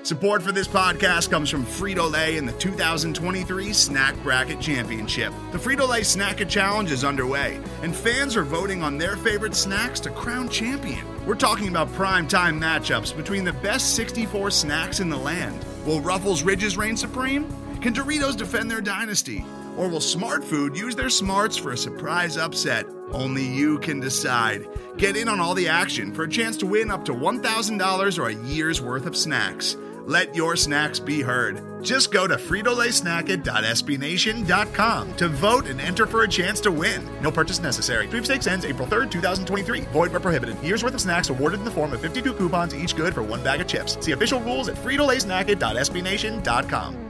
Support for this podcast comes from Frito-Lay and the 2023 Snack Bracket Championship. The Frito-Lay Snack-It Challenge is underway, and fans are voting on their favorite snacks to crown champion. We're talking about prime-time matchups between the best 64 snacks in the land. Will Ruffles Ridges reign supreme? Can Doritos defend their dynasty? Or will Smart Food use their smarts for a surprise upset? Only you can decide. Get in on all the action for a chance to win up to $1,000 or a year's worth of snacks. Let your snacks be heard. Just go to fritolaysnacket.sbnation.com to vote and enter for a chance to win. No purchase necessary. Sweepstakes ends April 3rd, 2023. Void where prohibited. Year's worth of snacks awarded in the form of 52 coupons, each good for one bag of chips. See official rules at fritolaysnacket.sbnation.com.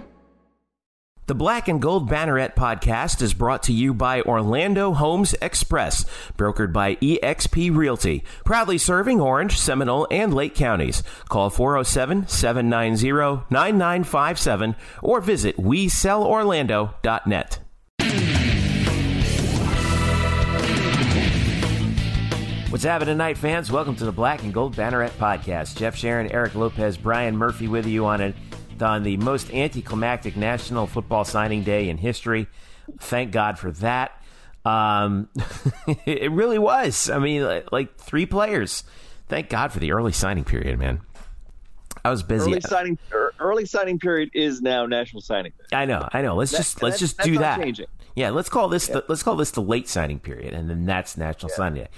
The Black and Gold Banneret Podcast is brought to you by Orlando Homes Express, brokered by eXp Realty, proudly serving Orange, Seminole, and Lake counties. Call 407-790-9957 or visit WeSellOrlando.net. What's happening tonight, fans? Welcome to the Black and Gold Banneret Podcast. Jeff Sharon, Eric Lopez, Brian Murphy with you on the most anticlimactic National Football Signing Day in history. Thank God for that. It really was. I mean, like 3 players. Thank God for the early signing period, man. I was busy. Early signing period is now National Signing Day. I know. Let's just do that. Changing. Yeah, let's call this the late signing period, and then that's National Signing Day.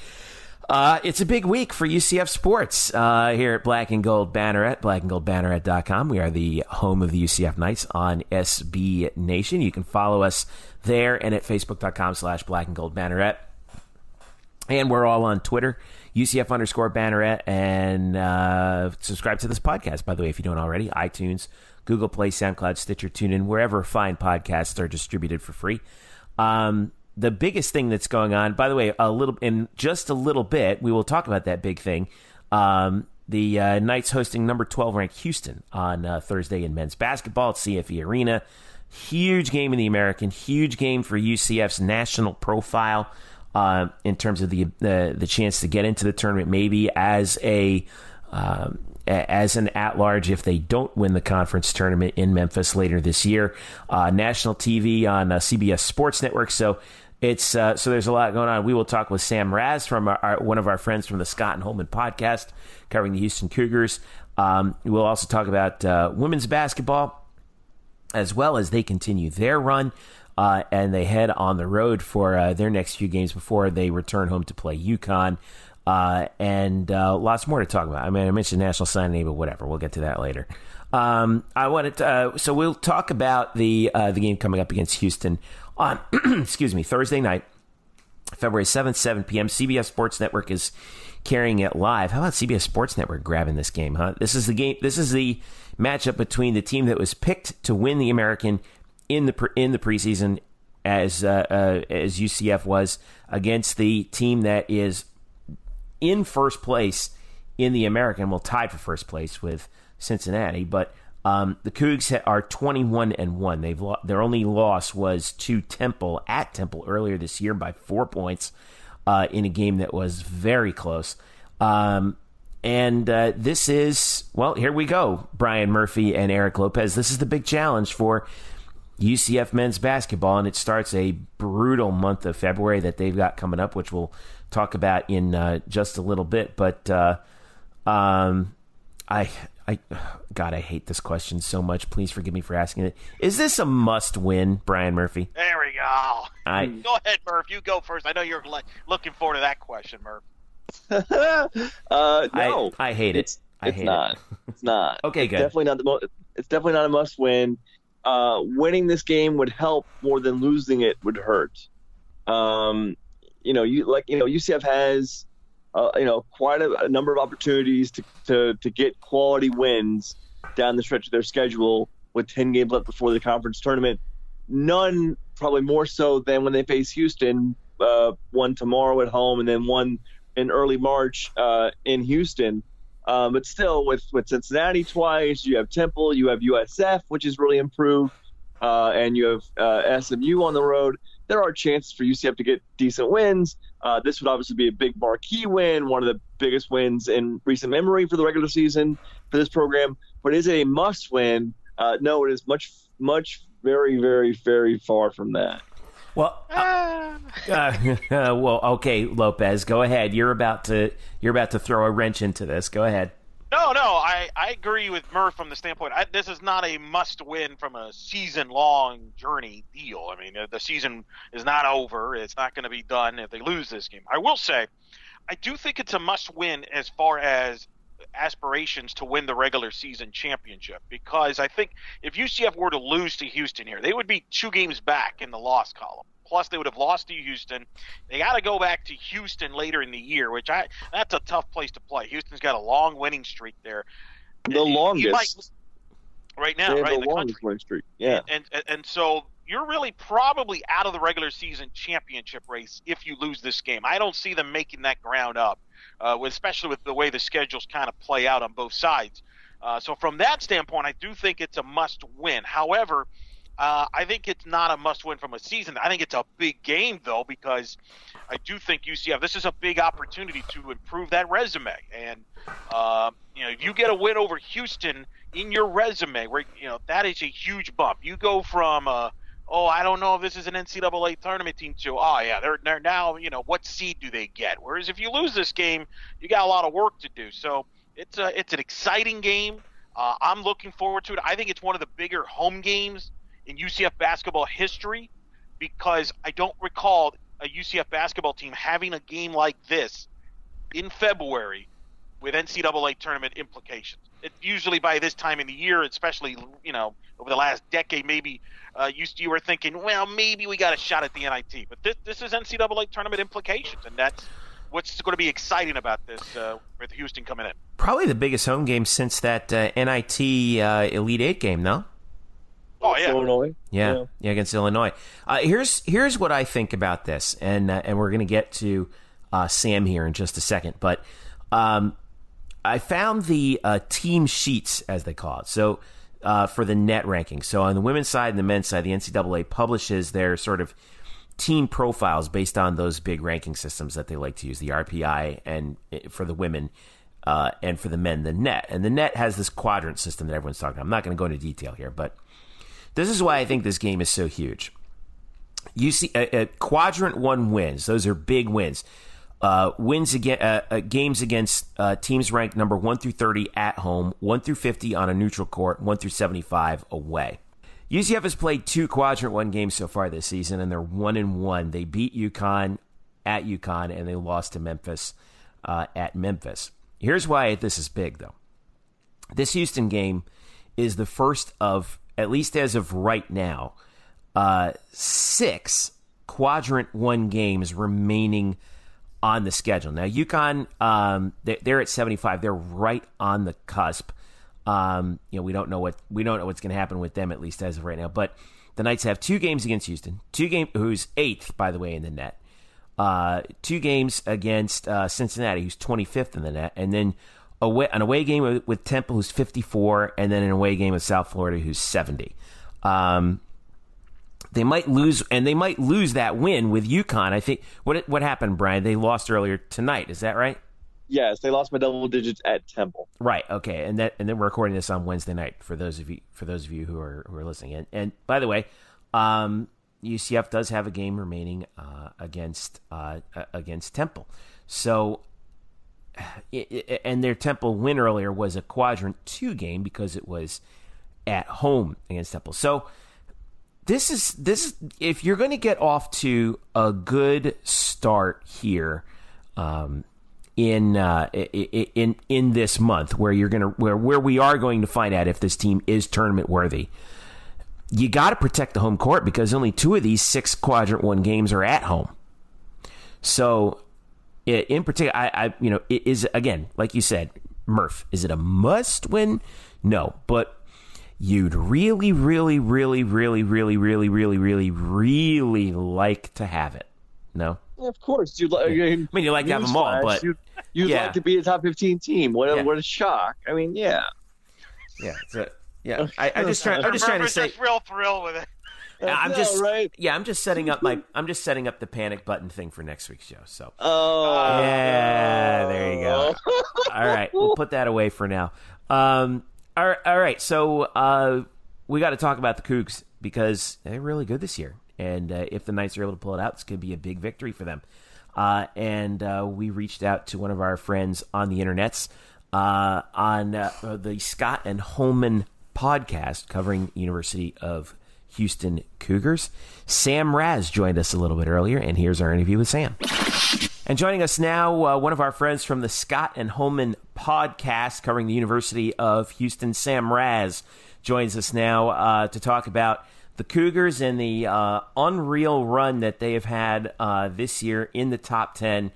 It's a big week for UCF sports here at Black and Gold Banneret, blackandgoldbanneret.com. We are the home of the UCF Knights on SB Nation. You can follow us there and at facebook.com/blackandgoldbanneret. And we're all on Twitter, UCF_Banneret, and subscribe to this podcast, by the way, if you don't already. iTunes, Google Play, SoundCloud, Stitcher, TuneIn, wherever fine podcasts are distributed for free. The biggest thing that's going on, by the way, in just a little bit, we will talk about that big thing. The Knights hosting number 12 ranked Houston on Thursday in men's basketball at CFE Arena. Huge game in the American, huge game for UCF's national profile in terms of the chance to get into the tournament, maybe as an at-large if they don't win the conference tournament in Memphis later this year. National TV on CBS Sports Network. So it's so there's a lot going on. We will talk with Sam Raz from one of our friends from the Scott and Holman podcast covering the Houston Cougars. We'll also talk about women's basketball as well as they continue their run and they head on the road for their next few games before they return home to play UConn. And lots more to talk about. I mean, I mentioned National Signing Day, but whatever. We'll get to that later. So we'll talk about the game coming up against Houston on, Thursday night, February 7th, 7 p.m. CBS Sports Network is carrying it live. How about CBS Sports Network grabbing this game, huh? This is the game. This is the matchup between the team that was picked to win the American in the preseason, as UCF was, against the team that is in first place in the American, well, tied for first place with Cincinnati, but the Cougs are 21-1. Their only loss was to Temple at Temple earlier this year by 4 points in a game that was very close. This is, well, here we go, Brian Murphy and Eric Lopez. This is the big challenge for UCF men's basketball, and it starts a brutal month of February that they've got coming up, which we'll talk about in just a little bit. But God, I hate this question so much. Please forgive me for asking it. Is this a must-win, Brian Murphy? There we go. Go ahead, Murph. You go first. I know you're looking forward to that question, Murph. No, I hate it. It's not. It's not. Okay, good. It's definitely not a must-win. Winning this game would help more than losing it would hurt. UCF has quite a number of opportunities to get quality wins down the stretch of their schedule with 10 games left before the conference tournament. None probably more so than when they face Houston, one tomorrow at home and then one in early March in Houston. But still, with Cincinnati twice, you have Temple, you have USF, which is really improved, and you have SMU on the road. There are chances for UCF to get decent wins. This would obviously be a big marquee win, one of the biggest wins in recent memory for the regular season for this program. But is it a must-win? No, it is much, very, very, very far from that. Well, well, okay, Lopez, go ahead. You're about to throw a wrench into this. Go ahead. No, I agree with Murph from the standpoint. This is not a must-win from a season-long journey deal. I mean, the season is not over. It's not going to be done if they lose this game. I will say, I do think it's a must-win as far as aspirations to win the regular season championship, because I think if UCF were to lose to Houston here, they would be 2 games back in the loss column. Plus, they would have lost to Houston. They got to go back to Houston later in the year, which that's a tough place to play. Houston's got a long winning streak there. The longest. Right now, right in the longest country. Winning streak. Yeah. And so you're really probably out of the regular season championship race if you lose this game. I don't see them making that ground up, especially with the way the schedules kind of play out on both sides. So from that standpoint, I do think it's a must-win. However, I think it's not a must-win from a season. I think it's a big game, though, because I do think UCF, this is a big opportunity to improve that resume. And, if you get a win over Houston in your resume, where that is a huge bump. You go from, I don't know if this is an NCAA tournament team, to, they're now, what seed do they get? Whereas if you lose this game, you got a lot of work to do. So it's an exciting game. I'm looking forward to it. I think it's one of the bigger home games in UCF basketball history, because I don't recall a UCF basketball team having a game like this in February with NCAA tournament implications. It usually by this time in the year, especially over the last decade, maybe you were thinking, well, maybe we got a shot at the NIT, but this is NCAA tournament implications, and that's what's going to be exciting about this with Houston coming in. Probably the biggest home game since that NIT Elite Eight game, no? Oh yeah, Illinois. Yeah, against Illinois. Here's what I think about this, and we're going to get to Sam here in just a second. But I found the team sheets, as they call it, so for the net ranking. So on the women's side and the men's side, the NCAA publishes their sort of team profiles based on those big ranking systems that they like to use, the RPI, and for the women. And for the men, the net. And the net has this quadrant system that everyone's talking about. I'm not going to go into detail here, but this is why I think this game is so huge. You see, quadrant 1 wins. Those are big wins. Wins games against teams ranked number 1 through 30 at home, 1 through 50 on a neutral court, 1 through 75 away. UCF has played 2 quadrant 1 games so far this season, and they're 1-1. They beat UConn at UConn, and they lost to Memphis at Memphis. Here's why this is big, though. This Houston game is the first of, at least as of right now, 6 quadrant 1 games remaining on the schedule. Now, UConn, they're at 75. They're right on the cusp. We don't know what's going to happen with them, at least as of right now. But the Knights have 2 games against Houston, who's 8th, by the way, in the net. 2 games against Cincinnati, who's 25th in the net, and then an away game with Temple, who's 54, and then an away game with South Florida, who's 70. They might lose, and they might lose that win with UConn. I think what happened, Brian? They lost earlier tonight. Is that right? Yes, they lost by double digits at Temple. Right. Okay, and then we're recording this on Wednesday night for those of you who are listening. And by the way, UCF does have a game remaining against Temple. So, and their Temple win earlier was a quadrant 2 game because it was at home against Temple. So this is if you're going to get off to a good start here in this month, where we are going to find out if this team is tournament worthy. You got to protect the home court, because only 2 of these 6 quadrant 1 games are at home. So, in particular, it is, again, like you said, Murph, is it a must win? No, but you'd really, really, really, really, really, really, really, really, really like to have it. No? Yeah, of course. You like to have them all, but you'd like to be a top 15 team. What a shock! I mean, yeah. Yeah, I'm just trying to say. Just real thrilled with it. I'm just setting up the panic button thing for next week's show. So, there you go. All right, we'll put that away for now. All right. So we got to talk about the Cougs because they're really good this year. And if the Knights are able to pull it out, it's going to be a big victory for them. And we reached out to one of our friends on the internets on the Scott and Holman podcast covering University of Houston Cougars. Sam Raz joined us a little bit earlier, and here's our interview with Sam. And joining us now, one of our friends from the Scott and Holman podcast covering the University of Houston, Sam Raz, joins us now to talk about the Cougars and the unreal run that they have had this year in the top 10.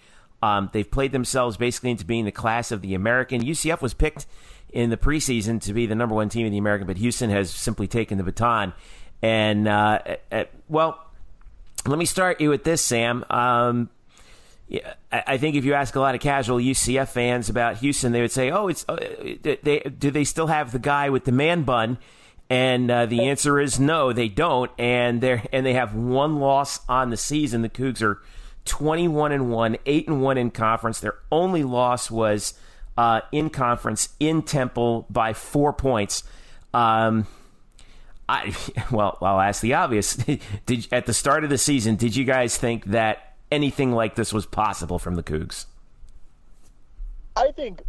They've played themselves basically into being the class of the American. UCF was picked in the preseason to be the number one team in the American, but Houston has simply taken the baton. And, well, let me start you with this, Sam. I think if you ask a lot of casual UCF fans about Houston, they would say, do they still have the guy with the man bun? And the answer is no, they don't. And they have one loss on the season. The Cougs are 21-1, 8-1 in conference. Their only loss was in conference in Temple by 4 points. I'll ask the obvious. At the start of the season, did you guys think that anything like this was possible from the Cougs? I think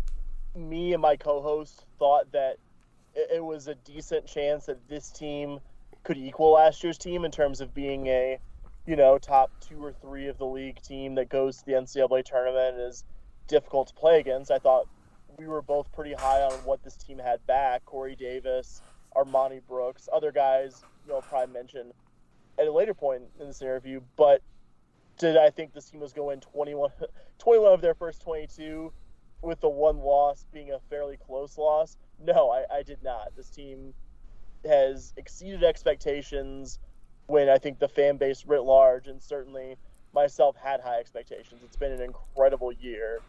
me and my co-host thought that it was a decent chance that this team could equal last year's team in terms of being a, top 2 or 3 of the league team that goes to the NCAA tournament and is difficult to play against. I thought we were both pretty high on what this team had back. Corey Davis, Armani Brooks, other guys, I'll probably mention at a later point in this interview. But did I think this team was going 21 of their first 22 with the one loss being a fairly close loss? No, I did not. This team has exceeded expectations when I think the fan base writ large, and certainly myself, had high expectations. It's been an incredible year,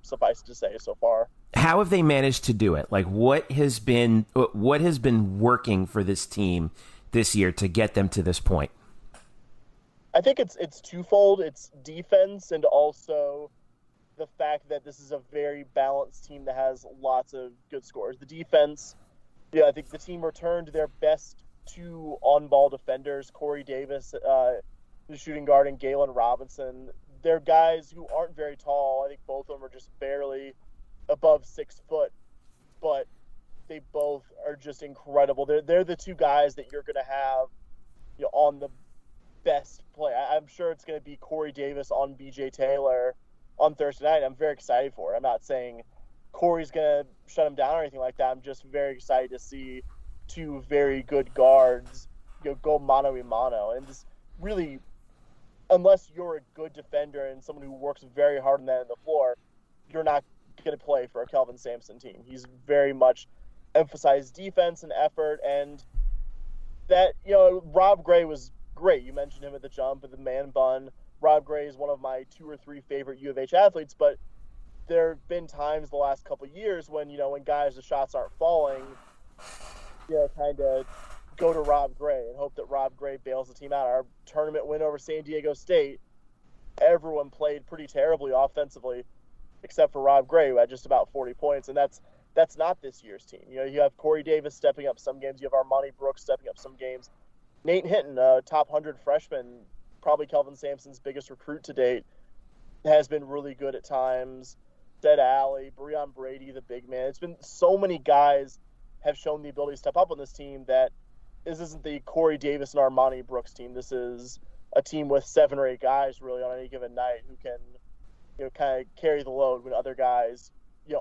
suffice to say, so far. How have they managed to do it? Like, what has been working for this team this year to get them to this point? I think it's twofold. It's defense and also the fact that this is a very balanced team that has lots of good scores. The defense, I think the team returned their best 2 on-ball defenders, Corey Davis, the shooting guard, and Galen Robinson. They're guys who aren't very tall. I think both of them are just barely above 6 foot, but they both are just incredible. They're the 2 guys that you're going to have on the best play. I'm sure it's going to be Corey Davis on BJ Taylor on Thursday night. I'm very excited for it. I'm not saying Corey's going to shut him down or anything like that. I'm just very excited to see 2 very good guards go mano a mano. And just really, unless you're a good defender and someone who works very hard on that on the floor, you're not going to play for a Kelvin Sampson team. He's very much emphasized defense and effort, and that, Rob Gray was great. You mentioned him at the jump, at the man bun. Rob Gray is one of my 2 or 3 favorite U of H athletes, but there have been times the last couple of years when, when guys, the shots aren't falling, kind of go to Rob Gray and hope that Rob Gray bails the team out. Our tournament win over San Diego State, everyone played pretty terribly offensively, except for Rob Gray, who had just about 40 points, and that's not this year's team. You have Corey Davis stepping up some games. You have Armani Brooks stepping up some games. Nate Hinton, a top 100 freshman, probably Kelvin Sampson's biggest recruit to date, has been really good at times. Dead Alley, Breon Brady, the big man. It's been so many guys have shown the ability to step up on this team that this isn't the Corey Davis and Armani Brooks team. This is a team with 7 or 8 guys really on any given night who can, kind of carry the load when other guys,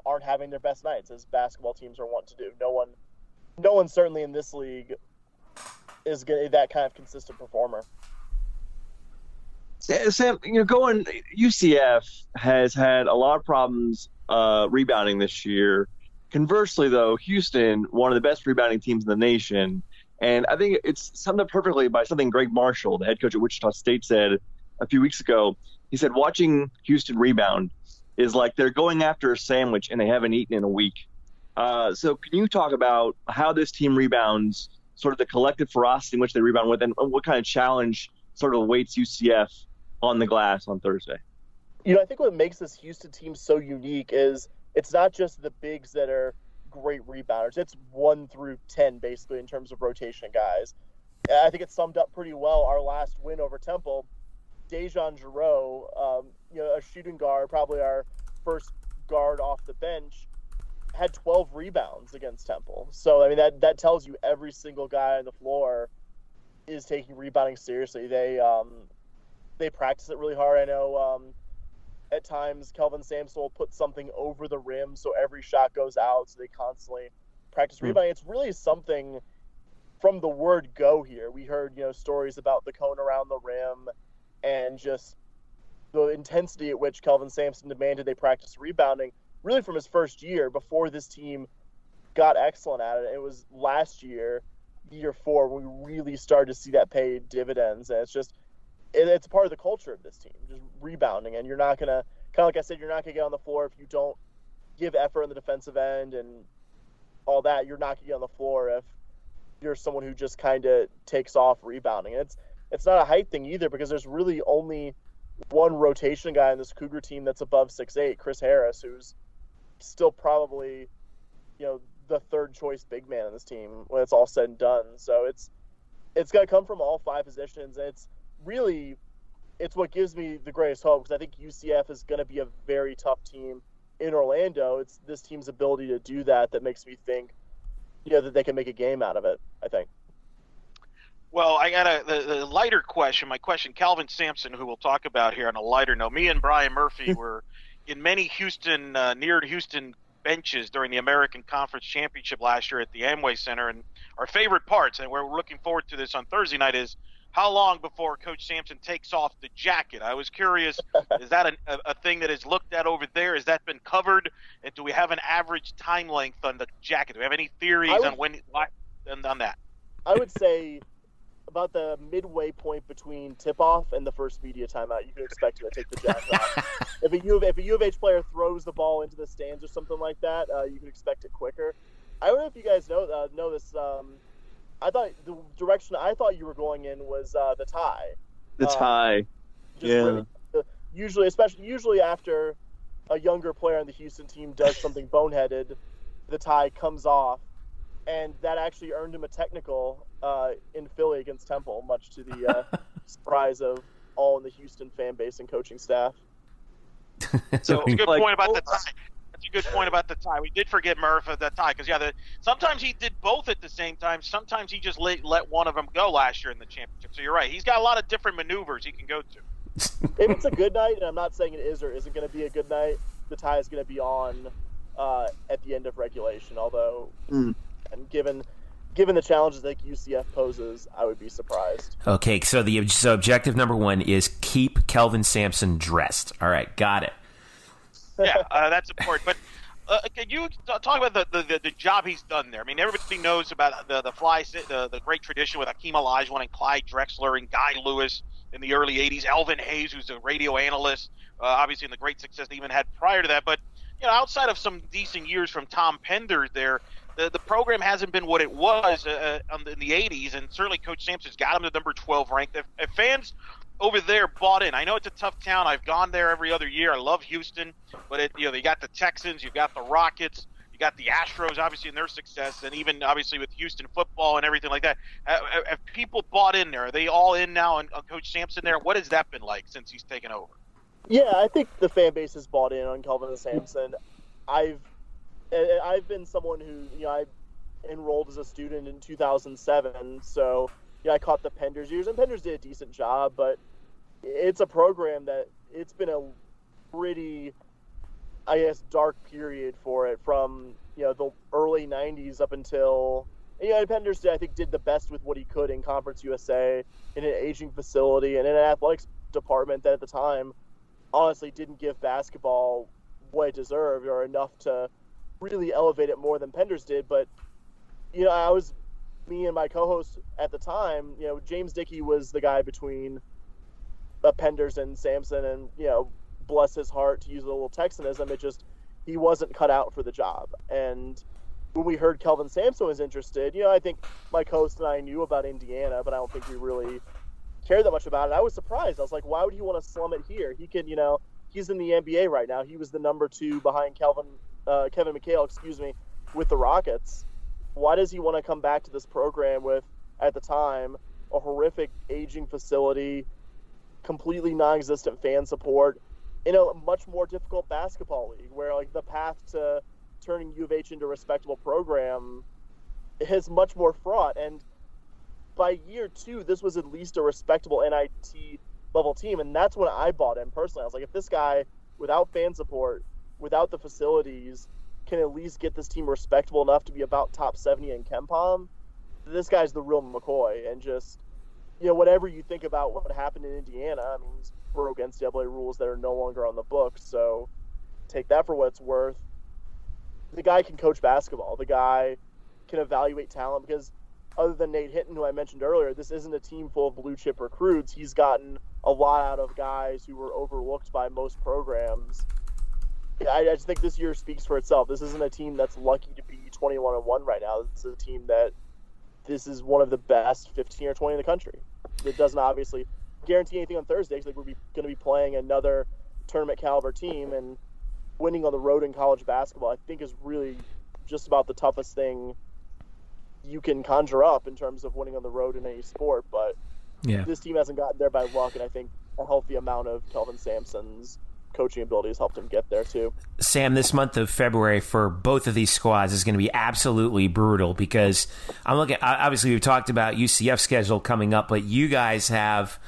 aren't having their best nights, as basketball teams are wont to do. No one certainly in this league is that kind of consistent performer. Sam, UCF has had a lot of problems rebounding this year. Conversely, though, Houston, one of the best rebounding teams in the nation, and I think it's summed up perfectly by something Greg Marshall, the head coach at Wichita State, said a few weeks ago. He said, watching Houston rebound is like they're going after a sandwich and they haven't eaten in a week. So can you talk about how this team rebounds, sort of the collective ferocity in which they rebound with, and what kind of challenge sort of awaits UCF on the glass on Thursday? I think what makes this Houston team so unique is it's not just the bigs that are great rebounders. It's 1 through 10 basically in terms of rotation guys. I think it summed up pretty well our last win over Temple. Dejan Giroux, a shooting guard, probably our first guard off the bench, had 12 rebounds against Temple. So, I mean, that tells you every single guy on the floor is taking rebounding seriously. They practice it really hard. I know at times Kelvin Sampson will put something over the rim so every shot goes out, so they constantly practice rebounding. It's really something from the word go here. We heard, stories about the cone around the rim and just the intensity at which Kelvin Sampson demanded they practice rebounding really from his first year before this team got excellent at it. It was last year, year 4, when we really started to see that pay dividends. And it's part of the culture of this team, just rebounding. And you're not going to, kind of like I said, you're not going to get on the floor if you don't give effort on the defensive end and all that. You're not going to get on the floor if you're someone who just kind of takes off rebounding. And it's not a height thing either, because there's really only one rotation guy in this Cougar team that's above 6'8", Chris Harris, who's still probably, the third choice big man in this team when it's all said and done. So it's got to come from all 5 positions. And it's what gives me the greatest hope, because I think UCF is going to be a very tough team in Orlando. It's this team's ability to do that makes me think, that they can make a game out of it, I think. Well, I got the lighter question. My question, Kelvin Sampson, who we'll talk about here on a lighter note. Me and Brian Murphy were in many near Houston benches during the American Conference Championship last year at the Amway Center. And our favorite parts, and we're looking forward to this on Thursday night, is how long before Coach Sampson takes off the jacket. I was curious, is that a thing that is looked at over there? Has that been covered? And do we have an average time length on the jacket? Do we have any theories on that? I would say about the midway point between tip-off and the first media timeout, you can expect him to take the jacket off. If a U of H player throws the ball into the stands or something like that, you can expect it quicker. I don't know if you guys know this. I thought the direction I thought you were going in was the tie. The tie. Yeah. Usually after a younger player on the Houston team does something boneheaded, the tie comes off. And that actually earned him a technical in Philly against Temple, much to the surprise of all in the Houston fan base and coaching staff. So it's a good point about the tie. That's a good point about the tie. We did forget Murph at that tie, because sometimes he did both at the same time. Sometimes he just let one of them go last year in the championship. So you're right. He's got a lot of different maneuvers he can go to. If it's a good night, and I'm not saying it is or isn't going to be a good night, the tie is going to be on at the end of regulation. Although, and given the challenges that UCF poses, I would be surprised. Okay, so objective number 1 is keep Kelvin Sampson dressed. All right, got it. Yeah, that's important. But can you talk about the job he's done there? I mean, everybody knows about the great tradition with Hakeem Olajuwon and Clyde Drexler and Guy Lewis in the early 80s, Elvin Hayes, who's a radio analyst, obviously in the great success they even had prior to that. But, outside of some decent years from Tom Pender there, the program hasn't been what it was in the 80s, and certainly Coach Sampson's got him to number 12 ranked. If fans over there bought in, I know it's a tough town. I've gone there every other year. I love Houston, but you got the Texans, you've got the Rockets, you got the Astros, obviously in their success, and even obviously with Houston football and everything like that. Have people bought in there? Are they all in now on Coach Sampson there? What has that been like since he's taken over? Yeah, I think the fan base has bought in on Kelvin Sampson. I've been someone who, I enrolled as a student in 2007, so I caught the Penders years, and Penders did a decent job, but it's a program that it's been a pretty, I guess, dark period for it from, the early 90s up until, Penders, I think, did the best with what he could in Conference USA, in an aging facility, and in an athletics department that at the time honestly didn't give basketball what it deserved or enough to really elevate it more than Penders did. But, me and my co-host at the time, James Dickey was the guy between Penders and Sampson, and, bless his heart, to use a little Texanism, he wasn't cut out for the job. And when we heard Kelvin Sampson was interested, I think my co-host and I knew about Indiana, but I don't think we really cared that much about it. I was surprised. I was like, why would he want to slum it here? He can, he's in the NBA right now. He was the number 2 behind Kevin McHale, with the Rockets. Why does he want to come back to this program with, at the time, a horrific aging facility, completely non-existent fan support, in a much more difficult basketball league where like the path to turning U of H into a respectable program is much more fraught? And by year 2, this was at least a respectable NIT level team, and that's when I bought in personally. I was like, if this guy, without fan support, without the facilities, can at least get this team respectable enough to be about top 70 in KenPom, this guy's the real McCoy. And just, whatever you think about what happened in Indiana, I mean, he's broke NCAA rules that are no longer on the books, so take that for what it's worth. The guy can coach basketball. The guy can evaluate talent, because other than Nate Hinton, who I mentioned earlier, this isn't a team full of blue chip recruits. He's gotten a lot out of guys who were overlooked by most programs. I just think this year speaks for itself. This isn't a team that's lucky to be 21-1 right now. This is a team that this is one of the best 15 or 20 in the country. It doesn't obviously guarantee anything on Thursday, because we're going to be playing another tournament caliber team, and winning on the road in college basketball, I think, is really just about the toughest thing you can conjure up in terms of winning on the road in any sport. But this team hasn't gotten there by luck, and I think a healthy amount of Kelvin Sampson's coaching abilities helped him get there too. Sam, this month of February for both of these squads is going to be absolutely brutal, because I'm looking, obviously we've talked about UCF schedule coming up, but you guys have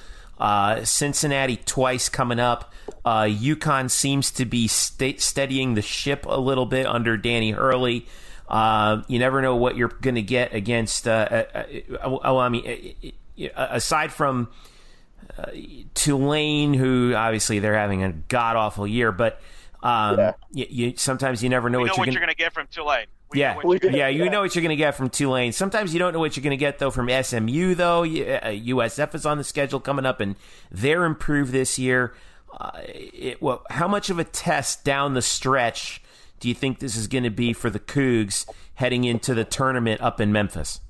Cincinnati twice coming up. UConn seems to be steadying the ship a little bit under Danny Hurley. You never know what you're going to get against, aside from Tulane, who obviously they're having a god-awful year, but sometimes you never know what you're going to get from Tulane. You know what you're going to get from Tulane. Sometimes you don't know what you're going to get, though, from SMU, though. USF is on the schedule coming up, and they're improved this year. How much of a test down the stretch do you think this is going to be for the Cougs heading into the tournament up in Memphis?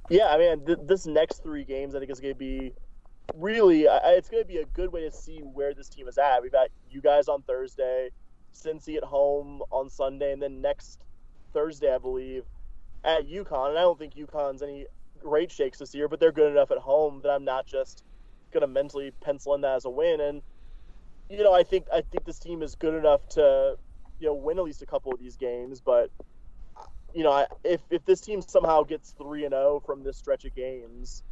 Yeah, I mean, this next 3 games, I think, is going to be really, it's going to be a good way to see where this team is at. We've got you guys on Thursday, Cincy at home on Sunday, and then next Thursday, I believe, at UConn. And I don't think UConn's any great shakes this year, but they're good enough at home that I'm not just going to mentally pencil in that as a win. And, I think this team is good enough to, win at least a couple of these games. But, if this team somehow gets 3-0 from this stretch of games,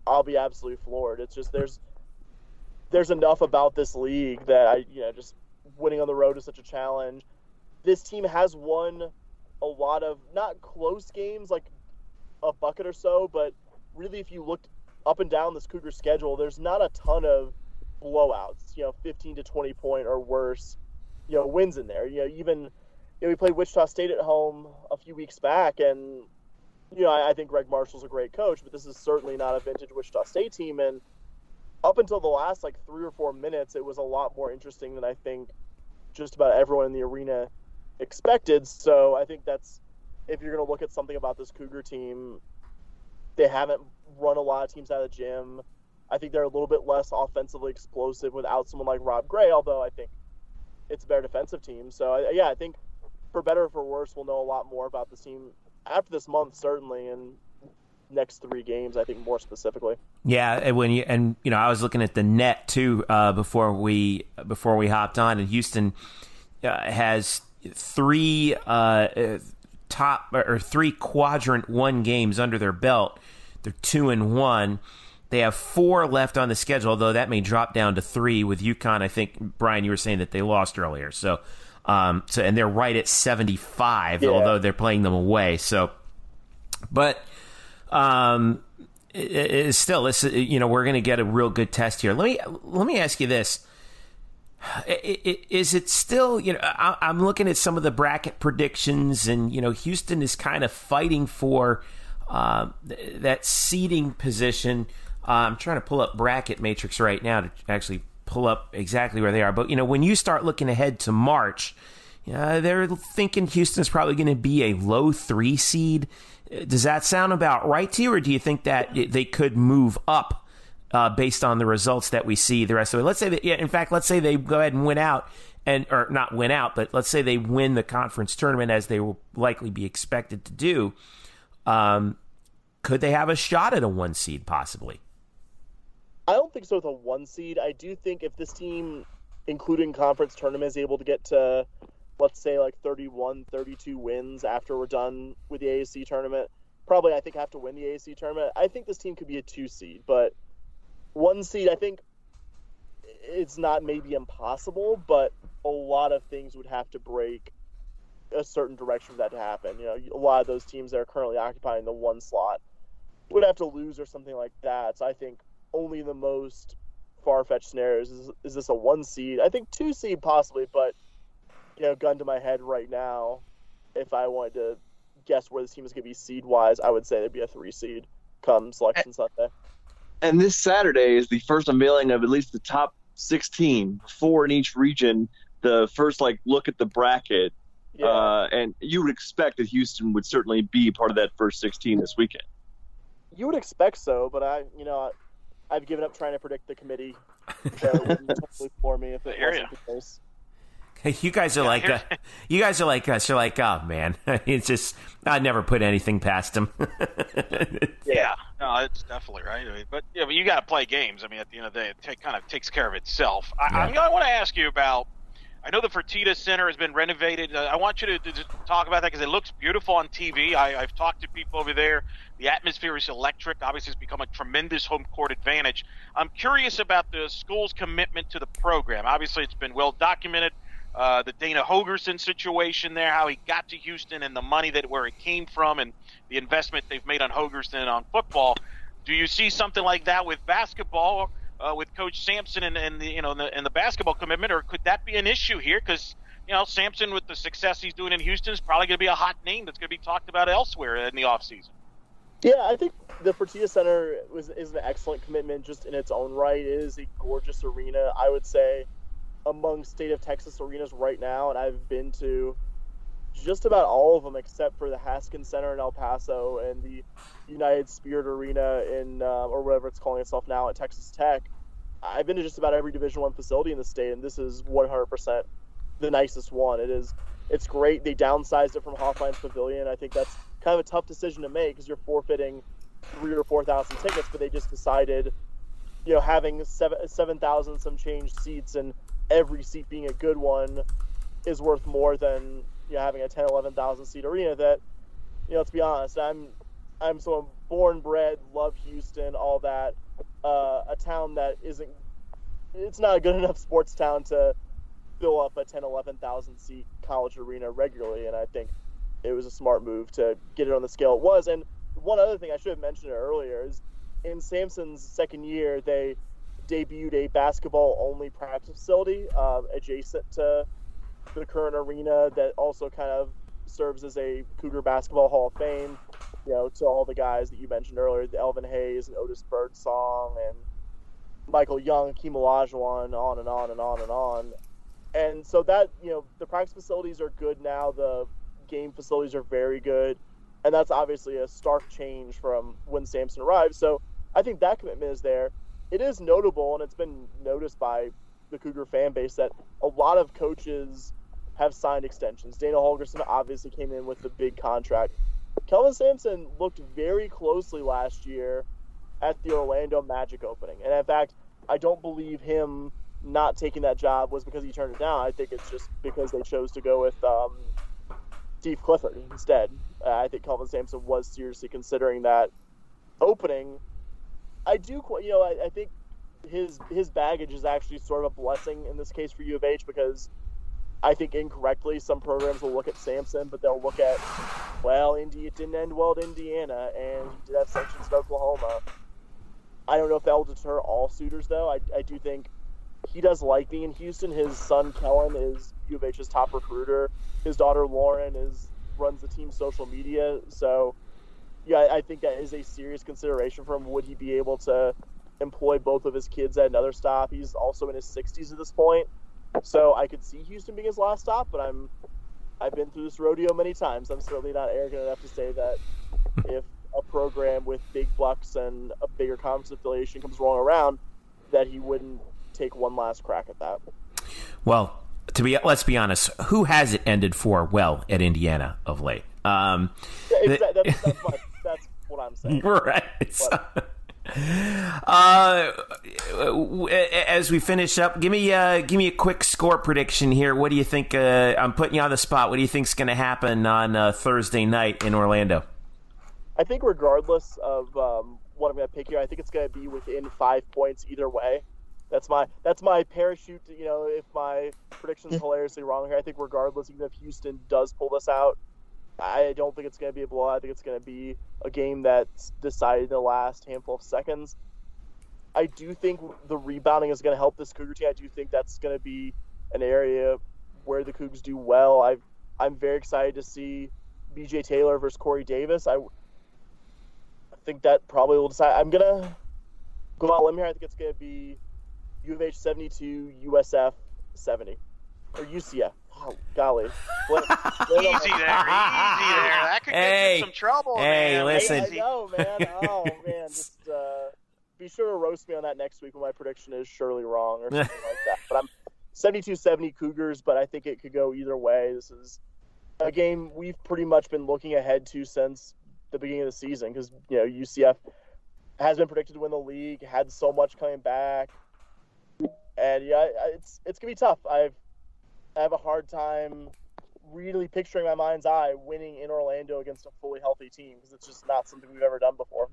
I'll be absolutely floored. It's just there's enough about this league that just winning on the road is such a challenge. This team has won a lot of not close games, like a bucket or so, but really if you looked up and down this Cougar schedule, there's not a ton of blowouts, 15 to 20 point or worse, wins in there. We played Wichita State at home a few weeks back, and I think Greg Marshall's a great coach, but this is certainly not a vintage Wichita State team. And up until the last 3 or 4 minutes, it was a lot more interesting than I think just about everyone in the arena expected. So I think that's, if you're going to look at something about this Cougar team, they haven't run a lot of teams out of the gym. I think they're a little bit less offensively explosive without someone like Rob Gray, although I think it's a better defensive team. So I think for better or for worse, we'll know a lot more about this team after this month, certainly, and next 3 games, I think, more specifically. Yeah, I was looking at the net too before we hopped on, and Houston has 3 3 quadrant 1 games under their belt. They're 2-1. They have 4 left on the schedule, though that may drop down to 3 with UConn. I think, Brian, you were saying that they lost earlier, so and they're right at 75, although they're playing them away. So, but it's still, we're going to get a real good test here. Let me ask you this: is it still? I'm looking at some of the bracket predictions, and Houston is kind of fighting for that seeding position. I'm trying to pull up bracket matrix right now to actually pull up exactly where they are. But, when you start looking ahead to March, they're thinking Houston's probably going to be a low 3 seed. Does that sound about right to you, or do you think that they could move up based on the results that we see the rest of it. Let's say that, let's say they go ahead and win out, or not win out, but let's say they win the conference tournament as they will likely be expected to do. Could they have a shot at a 1 seed possibly? I don't think so with a 1 seed. I do think if this team, including conference tournament, is able to get to, let's say, like 31, 32 wins after we're done with the AAC tournament, probably I think have to win the AAC tournament. I think this team could be a 2 seed, but 1 seed, I think it's not maybe impossible, but a lot of things would have to break a certain direction for that to happen. A lot of those teams that are currently occupying the 1 slot would have to lose or something like that. So I think only the most far-fetched scenarios is this a 1 seed. I think 2 seed possibly, but gun to my head right now, if I wanted to guess where this team is going to be seed-wise, I would say it'd be a 3 seed come Selection Sunday. And this Saturday is the first unveiling of at least the top 16, 4 in each region, the first look at the bracket. Yeah. And you would expect that Houston would certainly be part of that first 16 this weekend. You would expect so, but I've given up trying to predict the committee. So it wouldn't totally for me if it wasn't the case. You guys are like us. You're like, oh man, it's just I never put anything past him. Yeah, no, it's definitely right. But you got to play games. At the end of the day, it kind of takes care of itself. I want to ask you about. I know the Fertitta Center has been renovated. I want you to talk about that because it looks beautiful on TV. I've talked to people over there. The atmosphere is electric. Obviously, it's become a tremendous home court advantage. I'm curious about the school's commitment to the program. Obviously, it's been well documented. The Dana Holgerson situation there, how he got to Houston and the money where it came from and the investment they've made on Holgerson and on football. Do you see something like that with basketball? With Coach Sampson and the basketball commitment, or could that be an issue here? Because Sampson, with the success he's doing in Houston, is probably going to be a hot name that's going to be talked about elsewhere in the offseason. Yeah, I think the Fertitta Center is an excellent commitment just in its own right. It is a gorgeous arena, I would say, among state of Texas arenas right now, and I've been to just about all of them except for the Haskins Center in El Paso and the United Spirit Arena in or whatever it's calling itself now at Texas Tech. I've been to just about every Division I facility in the state, and this is 100% the nicest one. It's great. They downsized it from Hoffline's Pavilion. I think that's kind of a tough decision to make because you're forfeiting 3,000 or 4,000 tickets, but they just decided, having 7,000 some change seats and every seat being a good one is worth more than having a 10,000, 11,000 seat arena that, let's be honest, I'm so born, bred, love Houston, all that. A town that it's not a good enough sports town to fill up a 10,000, 11,000 seat college arena regularly. And I think it was a smart move to get it on the scale it was. And one other thing I should have mentioned earlier is in Sampson's second year, they debuted a basketball-only practice facility adjacent to the current arena that also kind of serves as a Cougar Basketball Hall of Fame, to all the guys that you mentioned earlier, the Elvin Hayes and Otis Birdsong and Michael Young, Keem Olajuwon, on and on and on and on. And so that, the practice facilities are good now. The game facilities are very good. And that's obviously a stark change from when Sampson arrived. So I think that commitment is there. It is notable, and it's been noticed by the Cougar fan base, that a lot of coaches have signed extensions. Dana Holgerson obviously came in with the big contract. Kelvin Sampson looked very closely last year at the Orlando Magic opening. And in fact, I don't believe him not taking that job was because he turned it down. I think it's just because they chose to go with Steve Clifford instead. I think Kelvin Sampson was seriously considering that opening. I think his baggage is actually sort of a blessing in this case for U of H, because I think incorrectly some programs will look at Sampson, but they'll look at, it didn't end well at Indiana, and he did have sanctions at Oklahoma. I don't know if that will deter all suitors, though. I do think he does like being in Houston. His son, Kellen, is U of H's top recruiter. His daughter, Lauren, runs the team's social media. So, yeah, I think that is a serious consideration for him. Would he be able to employ both of his kids at another stop? He's also in his 60s at this point. So I could see Houston being his last stop, but I've been through this rodeo many times. I'm certainly not arrogant enough to say that if a program with big bucks and a bigger conference affiliation comes rolling around, that he wouldn't take one last crack at that. Well, let's be honest, who has it ended for well at Indiana of late? That's what I'm saying. Right. As we finish up, give me a quick score prediction here. What do you think? I'm putting you on the spot. What do you think's going to happen on Thursday night in Orlando? I think regardless of what I'm going to pick here, I think it's going to be within 5 points either way. That's my parachute. If my prediction's hilariously wrong here, I think regardless, even if Houston does pull this out, I don't think it's going to be a blowout. I think it's going to be a game that's decided in the last handful of seconds. I do think the rebounding is going to help this Cougar team. I do think that's going to be an area where the Cougs do well. I'm very excited to see BJ Taylor versus Corey Davis. I think that probably will decide. I'm going to go out on a limb here. I think it's going to be U of H 72, USF 70. Or UCF. Oh, golly. Easy there. That could get you in some trouble, man. Listen. I know, man. Oh, man. Just be sure to roast me on that next week when my prediction is surely wrong or something like that. But I'm 72-70 Cougars, but I think it could go either way. This is a game we've pretty much been looking ahead to since the beginning of the season because, UCF has been predicted to win the league, had so much coming back. And, it's going to be tough. I have a hard time really picturing my mind's eye winning in Orlando against a fully healthy team because it's just not something we've ever done before.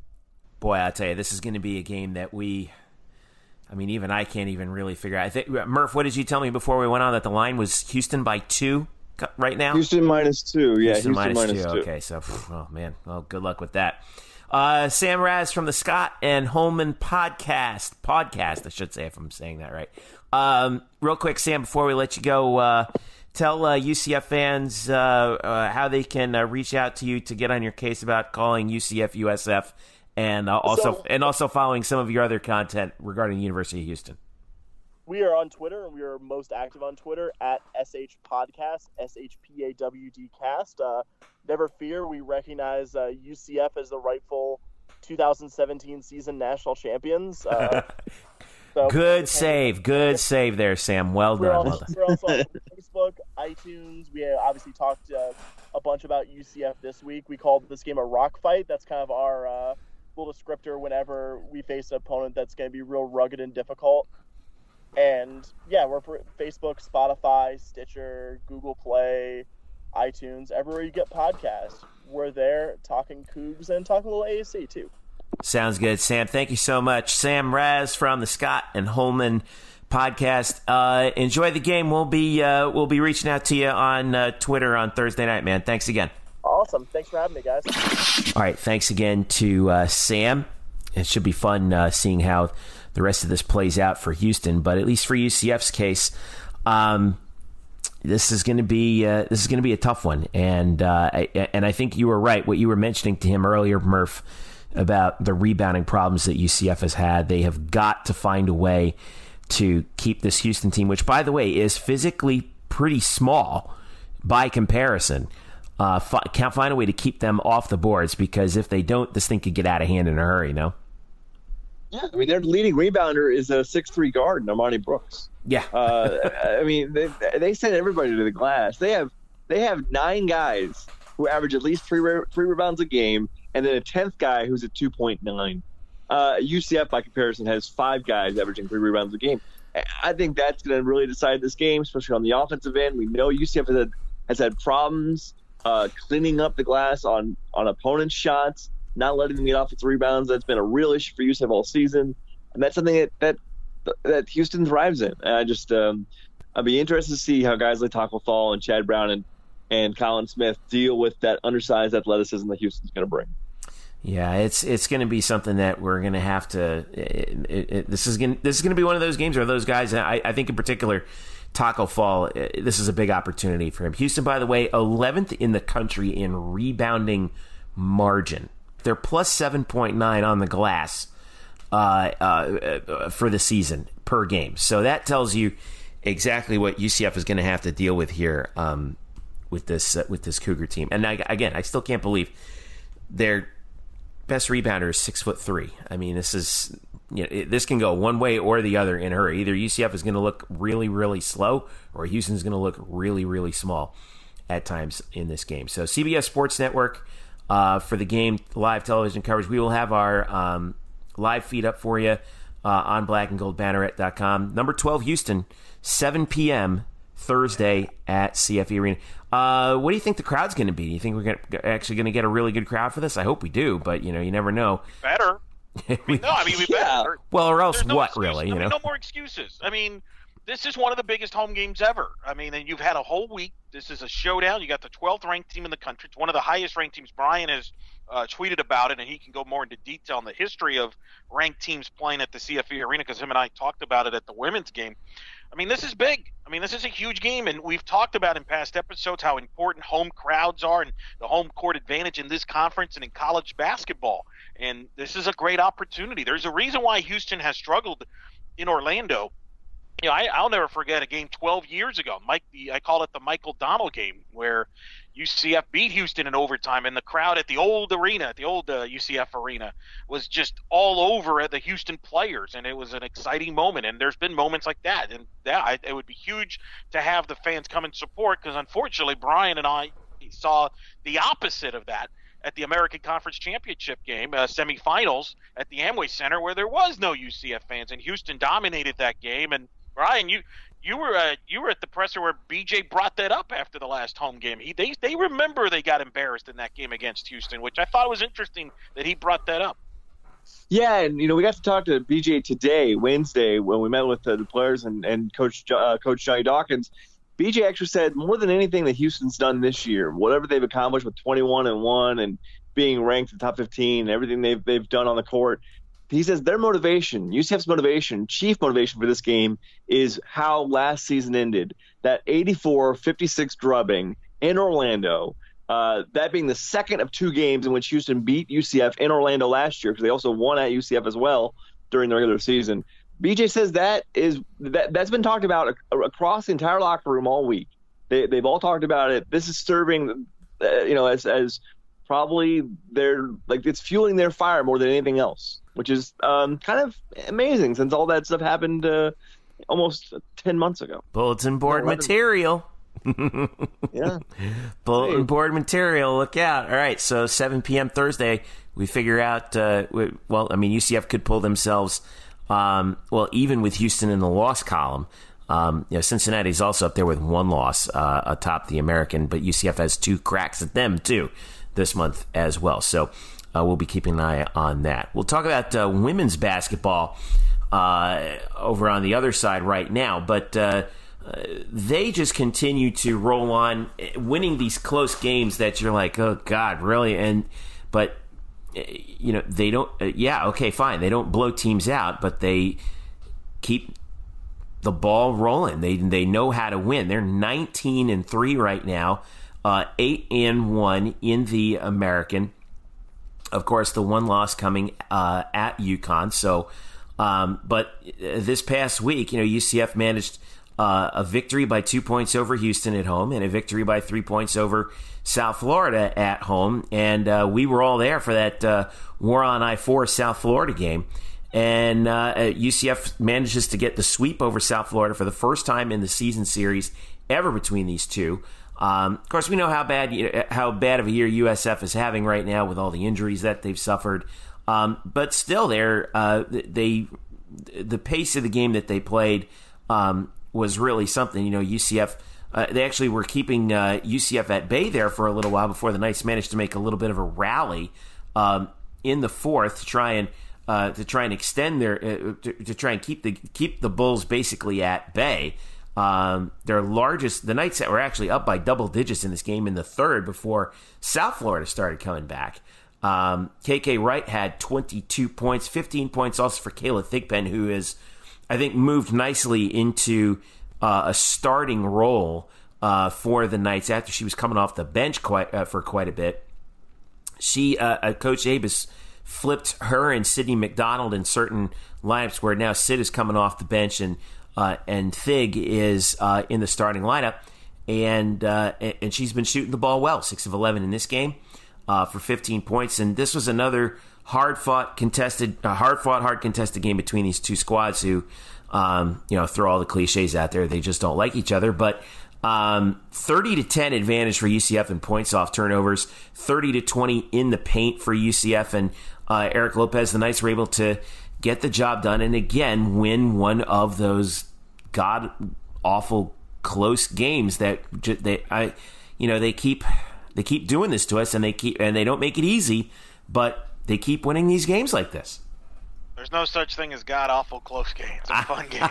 Boy, I'll tell you, this is going to be a game that even I can't even really figure out. I think, Murph, what did you tell me before we went on that the line was Houston by 2 right now? Houston -2, yeah. Houston minus 2. Okay, so, oh, man. Well, good luck with that. Sam Raz from the Scott and Holman Pawdcast, I should say, if I'm saying that right. Real quick, Sam, before we let you go, tell UCF fans how they can reach out to you to get on your case about calling UCF USF, and also following some of your other content regarding the University of Houston. We are on Twitter, and we are most active on Twitter at SHPodcast, SHPAWDcast. Never fear, we recognize UCF as the rightful 2017 season national champions. Good save there, Sam. Well done. We're also on Facebook, iTunes. We obviously talked a bunch about UCF this week. We called this game a rock fight. That's kind of our little descriptor whenever we face an opponent that's going to be real rugged and difficult. And, we're Facebook, Spotify, Stitcher, Google Play, iTunes, everywhere you get podcasts. We're there talking Cougs and talking a little AAC, too. Sounds good, Sam. Thank you so much. Sam Raz from the Scott and Holman Podcast. Enjoy the game. We'll be reaching out to you on Twitter on Thursday night, man. Thanks again. Awesome. Thanks for having me, guys. All right. Thanks again to Sam. It should be fun seeing how the rest of this plays out for Houston, but at least for UCF's case, this is going to be a tough one. And I think you were right. What you were mentioning to him earlier, Murph, about the rebounding problems that UCF has had. They have got to find a way to keep this Houston team, which, by the way, is physically pretty small by comparison. Can't find a way to keep them off the boards, because if they don't, this thing could get out of hand in a hurry, no? Yeah, I mean, their leading rebounder is a 6'3" guard, Armani Brooks. Yeah. I mean, they send everybody to the glass. They have 9 guys who average at least three rebounds a game, and then a 10th guy who's at 2.9. UCF, by comparison, has 5 guys averaging 3 rebounds a game. I think that's going to really decide this game, especially on the offensive end. We know UCF has had problems cleaning up the glass on opponents' shots, not letting them get offensive rebounds. That's been a real issue for UCF all season, and that's something that Houston thrives in. And I'd be interested to see how guys like Taco Fall and Chad Brown and Colin Smith deal with that undersized athleticism that Houston's going to bring. Yeah, it's going to be something that we're going to have to. This is going to be one of those games where those guys. I think in particular, Taco Fall. This is a big opportunity for him. Houston, by the way, 11th in the country in rebounding margin. They're plus 7.9 on the glass for the season per game. So that tells you exactly what UCF is going to have to deal with here with this Cougar team. And I still can't believe they're best rebounder is 6'3". I mean, this can go one way or the other in her. Either UCF is going to look really, really slow, or Houston's going to look really, really small at times in this game. So CBS Sports Network for the game, live television coverage. We will have our live feed up for you on blackandgoldbanneret.com. Number 12, Houston, 7 p.m. Thursday at CFE Arena. What do you think the crowd's going to be? Do you think we're actually going to get a really good crowd for this? I hope we do, but you never know. Better. We better. Well, or else no what, excuses. really? No more excuses. I mean, this is one of the biggest home games ever. I mean, and you've had a whole week. This is a showdown. You got the 12th ranked team in the country. It's one of the highest ranked teams. Brian has tweeted about it, and he can go more into detail on the history of ranked teams playing at the CFE Arena, because him and I talked about it at the women's game. I mean, this is big. I mean, this is a huge game, and we've talked about in past episodes how important home crowds are and the home court advantage in this conference and in college basketball. And this is a great opportunity. There's a reason why Houston has struggled in Orlando. I'll never forget a game 12 years ago. I call it the Michael Donnell game, where UCF beat Houston in overtime, and the crowd at the old arena, at the old UCF arena, was just all over at the Houston players, and it was an exciting moment. And there's been moments like that, and it would be huge to have the fans come and support, because unfortunately Brian and I saw the opposite of that at the American Conference Championship game, semifinals at the Amway Center, where there was no UCF fans, and Houston dominated that game. And Brian, you were at the presser where BJ brought that up after the last home game. They remember they got embarrassed in that game against Houston, which I thought was interesting that he brought that up. Yeah, and we got to talk to BJ today, Wednesday, when we met with the players and Coach Johnny Dawkins. BJ actually said more than anything that Houston's done this year, whatever they've accomplished with 21-1 and being ranked in the top 15, everything they've done on the court. He says their motivation, UCF's motivation, chief motivation for this game is how last season ended. That 84-56 drubbing in Orlando, that being the second of two games in which Houston beat UCF in Orlando last year, because they also won at UCF as well during the regular season. BJ says that's been talked about across the entire locker room all week. They've all talked about it. This is serving, as probably it's fueling their fire more than anything else, which is kind of amazing since all that stuff happened almost 10 months ago. Bulletin board material. Yeah. Bulletin board material. Look out. All right. So 7 p.m. Thursday, we figure out, UCF could pull themselves, even with Houston in the loss column. Cincinnati's also up there with one loss atop the American, but UCF has two cracks at them, too, this month as well. So we'll be keeping an eye on that. We'll talk about women's basketball over on the other side right now, but they just continue to roll on, winning these close games that you're like, oh, God, really? But they don't, okay, fine. They don't blow teams out, but they keep the ball rolling. They know how to win. They're 19-3 right now, 8-1 in the American. Of course, the one loss coming at UConn. So, but this past week, UCF managed a victory by 2 points over Houston at home and a victory by 3 points over South Florida at home. And we were all there for that War on I-4 South Florida game. And UCF manages to get the sweep over South Florida for the first time in the season series ever between these two. Of course, we know how bad of a year USF is having right now with all the injuries that they've suffered. But still, the pace of the game that they played was really something. UCF, they actually were keeping UCF at bay there for a little while before the Knights managed to make a little bit of a rally in the fourth to try and extend their to try and keep the Bulls basically at bay. The Knights were actually up by double digits in this game in the third before South Florida started coming back. KK Wright had 22 points, 15 points also for Kayla Thigpen, who is, I think, moved nicely into a starting role for the Knights after she was coming off the bench for quite a bit. Coach Abus flipped her and Sydney McDonald in certain lineups where now Sid is coming off the bench and Thig is in the starting lineup, and she's been shooting the ball well, 6 of 11 in this game for 15 points. And this was another hard-fought, contested game between these two squads who, throw all the cliches out there. They just don't like each other. But 30-10 advantage for UCF in points off turnovers, 30-20 in the paint for UCF, and Eric Lopez. The Knights were able to get the job done and again win one of those god awful close games that they keep doing this to us, and they don't make it easy, but they keep winning these games like this. There's no such thing as god-awful close games. They're fun games.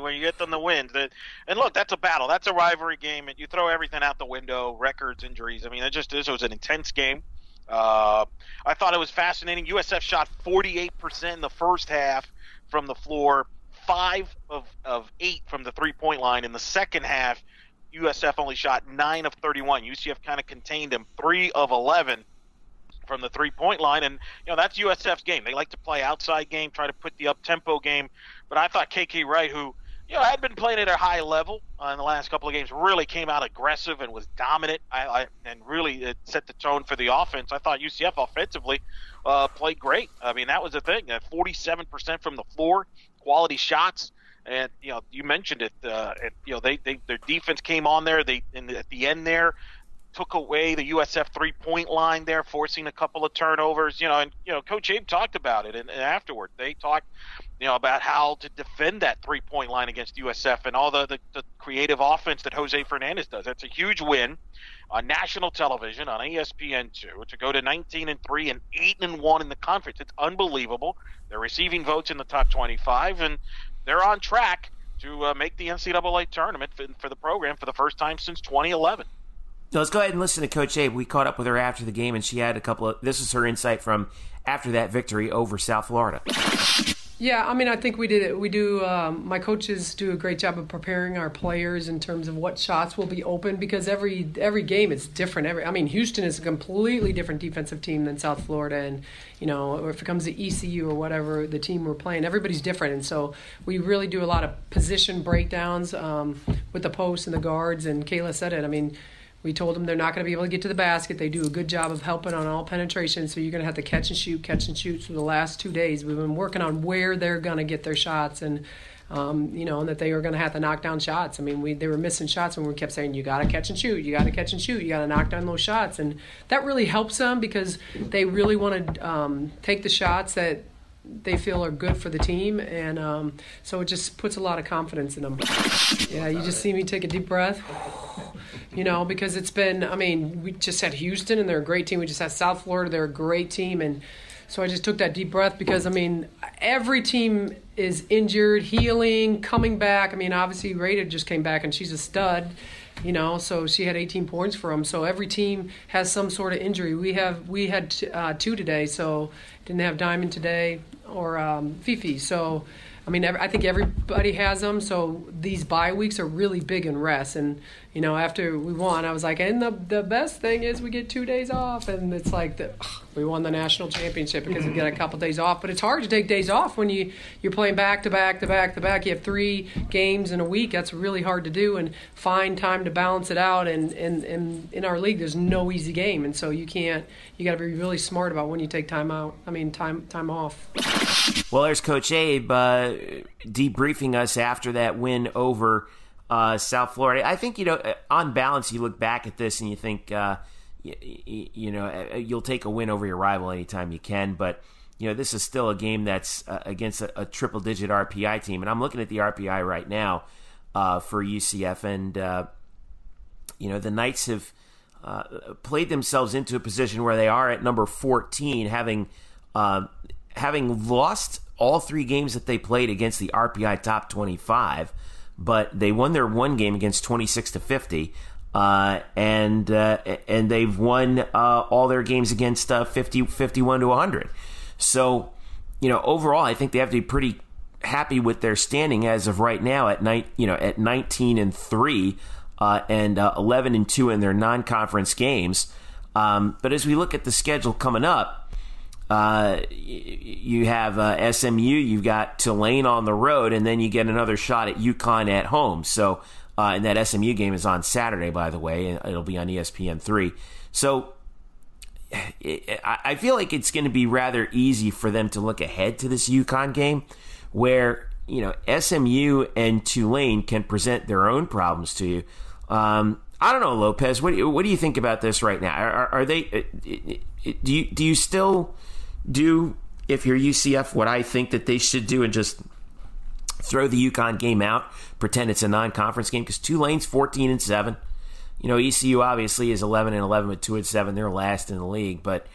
When you get them the wins. And look, that's a battle. That's a rivalry game. And you throw everything out the window, records, injuries. I mean, this was an intense game. I thought it was fascinating. USF shot 48% in the first half from the floor, 5 of 8 from the three-point line. In the second half, USF only shot 9 of 31. UCF kind of contained them, 3 of 11 from the three-point line, and that's USF's game. They like to play outside game, try to put the up-tempo game. But I thought KK Wright, who had been playing at a high level in the last couple of games, really came out aggressive and was dominant. And really it set the tone for the offense. I thought UCF offensively played great. I mean, that was the thing. 47% from the floor, quality shots. And you mentioned it. Their defense came on there. At the end there, took away the USF three-point line there, forcing a couple of turnovers. Coach Abe talked about it, and afterward they talked, about how to defend that three-point line against USF and all the creative offense that Jose Fernandez does. That's a huge win on national television on ESPN2 to go to 19-3 and 8-1 in the conference. It's unbelievable. They're receiving votes in the top 25, and they're on track to make the NCAA tournament for the program for the first time since 2011. So let's go ahead and listen to Coach Abe. We caught up with her after the game, and she had this is her insight from after that victory over South Florida. Yeah, I mean, I think we did it. We do. My coaches do a great job of preparing our players in terms of what shots will be open, because every game is different. Houston is a completely different defensive team than South Florida, and or if it comes to ECU or whatever the team we're playing, everybody's different, and so we really do a lot of position breakdowns with the posts and the guards. And Kayla said it. We told them they're not going to be able to get to the basket. They do a good job of helping on all penetration, so you're going to have to catch and shoot. So the last 2 days we've been working on where they're going to get their shots, and and that they are going to have to knock down shots. They were missing shots, and we kept saying, you got to catch and shoot, you got to knock down those shots, and that really helps them because they really want to take the shots that they feel are good for the team, and so it just puts a lot of confidence in them. Yeah, you just see me take a deep breath. Because it's been, we just had Houston, and they're a great team. We just had South Florida, they're a great team. And so I just took that deep breath because, every team is injured, healing, coming back. Obviously, Rada just came back, and she's a stud, so she had 18 points for them. So every team has some sort of injury. We had 2 today, so didn't have Diamond today or Fifi. So, I think everybody has them. So these bye weeks are really big in rest. And, after we won, I was like, and the best thing is we get 2 days off. And it's like, we won the national championship because we get a couple days off. But it's hard to take days off when you're playing back to back to back to back. You have 3 games in a week. That's really hard to do, and find time to balance it out. And in our league, there's no easy game. And so you got to be really smart about when you take time out. Time off. Well, there's Coach Abe debriefing us after that win over South Florida. I think, on balance, you look back at this and you think, you'll take a win over your rival anytime you can. But, this is still a game that's against a triple-digit RPI team. And I'm looking at the RPI right now for UCF. And, the Knights have played themselves into a position where they are at number 14, having lost all 3 games that they played against the RPI top 25, but they won their one game against 26-50, and they've won all their games against 51-100. So, overall, I think they have to be pretty happy with their standing as of right now at 19-3 and 11-2 in their non-conference games. But as we look at the schedule coming up, you have SMU, you've got Tulane on the road, and then you get another shot at UConn at home. So, and that SMU game is on Saturday, by the way, and it'll be on ESPN3. So, I feel like it's going to be rather easy for them to look ahead to this UConn game, where SMU and Tulane can present their own problems to you. I don't know, Lopez. What do you think about this right now? Are they? Do you still do, if you're UCF, what I think that they should do and just throw the UConn game out, pretend it's a non-conference game? Because Tulane's 14-7. ECU obviously is 11-11 with 2-7. They're last in the league, but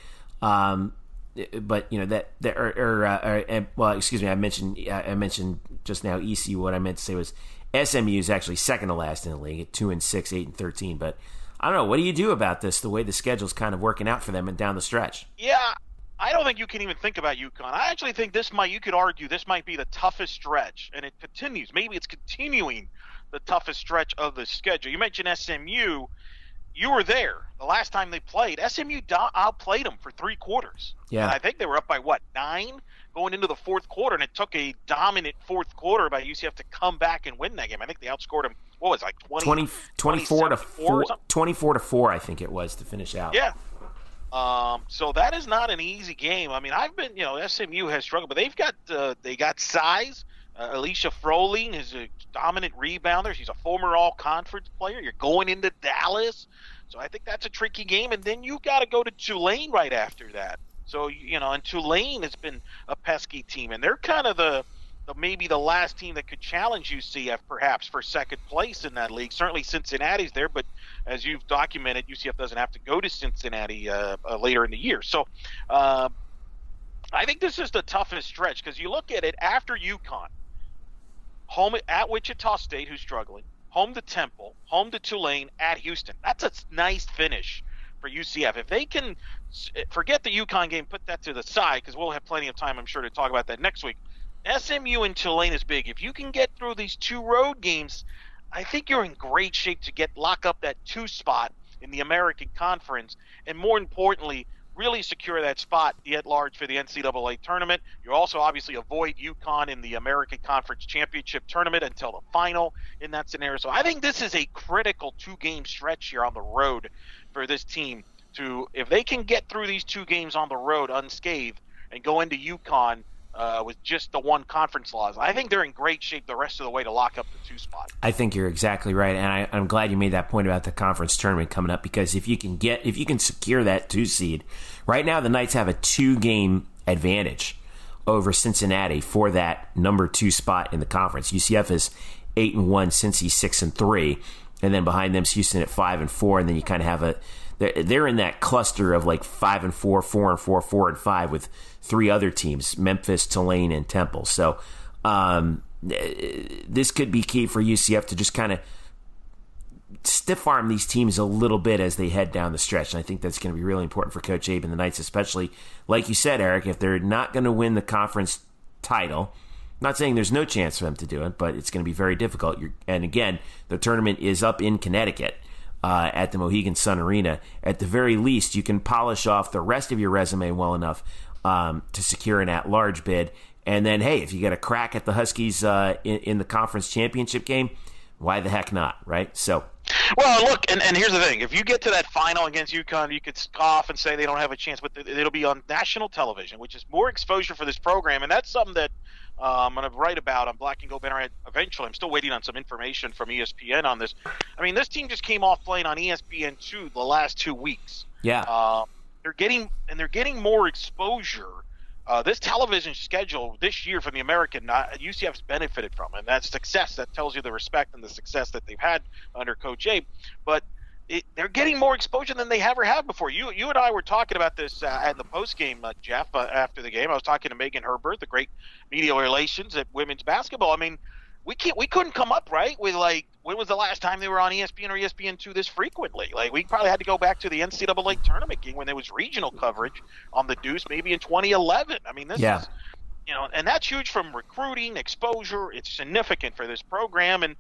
excuse me. I mentioned just now ECU. What I meant to say was SMU is actually second to last in the league at 2-6, 8-13. But I don't know. What do you do about this? The way the schedule's kind of working out for them and down the stretch. Yeah, I don't think you can even think about UConn. I actually think you could argue this might be the toughest stretch, and it continues. Maybe it's continuing the toughest stretch of the schedule. You mentioned SMU. You were there the last time they played. SMU outplayed them for 3 quarters. Yeah. And I think they were up by 9 going into the fourth quarter, and it took a dominant fourth quarter by UCF to come back and win that game. I think they outscored them. What was it, like 24 to 4, I think it was, to finish out. Yeah. So that is not an easy game. I mean, SMU has struggled, but they got size. Alicia Froling is a dominant rebounder. She's a former all-conference player. You're going into Dallas. So I think that's a tricky game. And then you got to go to Tulane right after that. So, and Tulane has been a pesky team. And they're kind of maybe the last team that could challenge UCF perhaps for second place in that league. Certainly Cincinnati's there, but as you've documented, UCF doesn't have to go to Cincinnati later in the year. So I think this is the toughest stretch because you look at it after UConn. Home at Wichita State, who's struggling. Home to Temple. Home to Tulane. At Houston. That's a nice finish for UCF. If they can forget the UConn game, put that to the side, because we'll have plenty of time, I'm sure, to talk about that next week. SMU and Tulane is big. If you can get through these 2 road games, I think you're in great shape to lock up that 2 spot in the American Conference, and more importantly, really secure that spot at large for the NCAA tournament. You also obviously avoid UConn in the American Conference Championship tournament until the final in that scenario. So I think this is a critical 2-game stretch here on the road for this team if they can get through these 2 games on the road unscathed and go into UConn with just the 1 conference loss. I think they're in great shape the rest of the way to lock up the 2 spot. I think you're exactly right, and I'm glad you made that point about the conference tournament coming up, because if you can secure that 2 seed, right now the Knights have a 2-game advantage over Cincinnati for that number 2 spot in the conference. UCF is 8-1, Cincy's 6-3, and then behind them is Houston at 5-4, and then you kind of have they're in that cluster of like 5-4, 4-4, 4-5 with 3 other teams, Memphis, Tulane, and Temple. So this could be key for UCF to just kind of stiff arm these teams a little bit as they head down the stretch. And I think that's going to be really important for Coach Abe and the Knights, especially, like you said, Eric, if they're not going to win the conference title. Not saying there's no chance for them to do it, but it's going to be very difficult. And again, the tournament is up in Connecticut. At the Mohegan Sun Arena. At the very least, you can polish off the rest of your resume well enough to secure an at-large bid. And then, hey, if you get a crack at the Huskies in the conference championship game, why the heck not, right? So, well, look, and here's the thing. If you get to that final against UConn, you could scoff and say they don't have a chance, but it'll be on national television, which is more exposure for this program, and that's something that I'm going to write about on Black Gold Banneret eventually. I'm still waiting on some information from ESPN on this. I mean, this team just came off playing on ESPN2 the last 2 weeks. Yeah. They're getting more exposure. This television schedule this year from the American, UCF's benefited from, and that's success. That tells you the respect and the success that they've had under Coach Abe. But they're getting more exposure than they ever have before. You and I were talking about this at the post game, Jeff. After the game, I was talking to Megan Herbert, the great media relations at women's basketball. I mean, we couldn't come up right with like when was the last time they were on ESPN or ESPN2 this frequently? Like we probably had to go back to the NCAA tournament game when there was regional coverage on the Deuce, maybe in 2011. I mean, this is. And that's huge from recruiting, exposure. It's significant for this program, and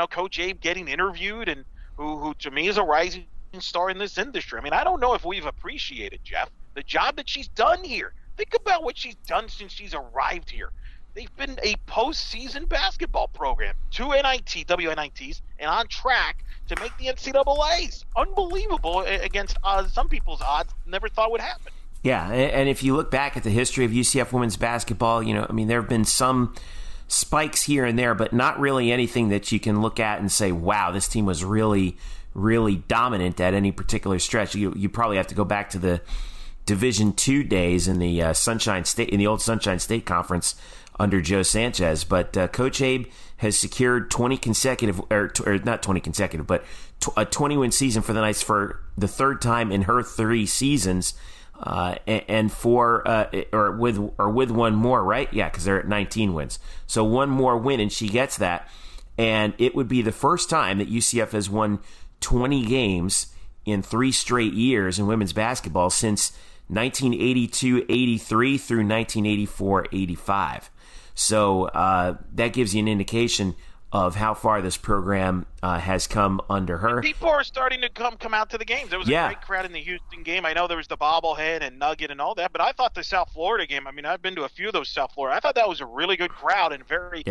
Coach Abe getting interviewed and. Who to me is a rising star in this industry. I mean, I don't know if we've appreciated, Jeff, the job that she's done here. Think about what she's done since she's arrived here. they've been a postseason basketball program. 2 WNITs, and on track to make the NCAAs. Unbelievable against some people's odds. Never thought would happen. Yeah, and if you look back at the history of UCF women's basketball, there have been some spikes here and there, but not really anything that you can look at and say, wow, this team was really, really dominant at any particular stretch. You probably have to go back to the Division II days in the old Sunshine State Conference under Joe Sanchez. But Coach Abe has secured 20 consecutive, or not 20 consecutive, but a 20-win season for the Knights for the third time in her 3 seasons, and with one more, right? Yeah, because they're at 19 wins. So one more win, and she gets that. And it would be the first time that UCF has won 20 games in 3 straight years in women's basketball since 1982-83 through 1984-85. So that gives you an indication of how far this program has come under her. People are starting to come out to the games. There was a great crowd in the Houston game. I know there was the bobblehead and Nugget and all that, but I thought the South Florida game, I've been to a few of those South Florida. I thought that was a really good crowd and very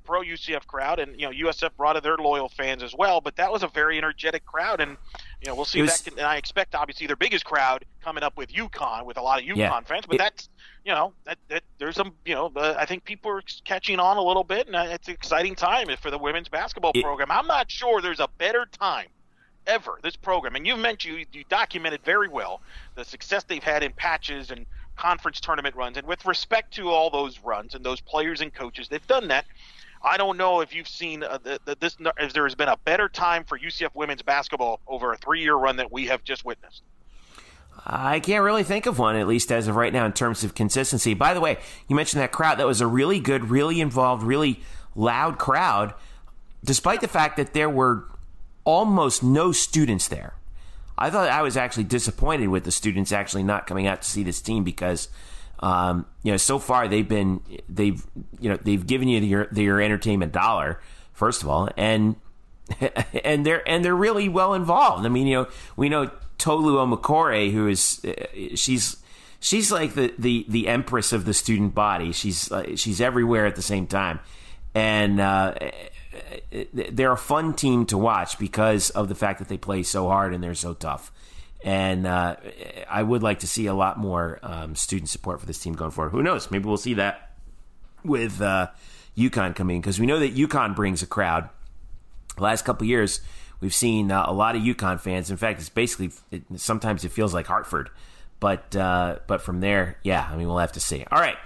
pro-UCF crowd. And, USF brought in their loyal fans as well, but that was a very energetic crowd. And, we'll see and I expect, obviously, their biggest crowd coming up with UConn, with a lot of UConn fans. But that's, there's some, I think people are catching on a little bit, and it's an exciting time for the women's basketball program. I'm not sure there's a better time ever, this program. And you documented very well the success they've had in patches and conference tournament runs. And with respect to all those runs and those players and coaches, they've done that. I don't know if you've seen if there has been a better time for UCF women's basketball over a 3-year run that we have just witnessed. I can't really think of one, at least as of right now, in terms of consistency. By the way, you mentioned that crowd. That was a really good, really involved, really loud crowd, despite the fact that there were almost no students there. I thought I was actually disappointed with the students actually not coming out to see this team because, so far they've given you your entertainment dollar, first of all, and they're really well involved. We know Tolu Omokore, who is she's like the empress of the student body. She's everywhere at the same time, and they're a fun team to watch because of the fact that they play so hard and they're so tough. And I would like to see a lot more student support for this team going forward. Who knows? Maybe we'll see that with UConn coming in, because we know that UConn brings a crowd. The last couple of years, we've seen a lot of UConn fans. In fact, it's basically sometimes it feels like Hartford, but from there, we'll have to see. All right,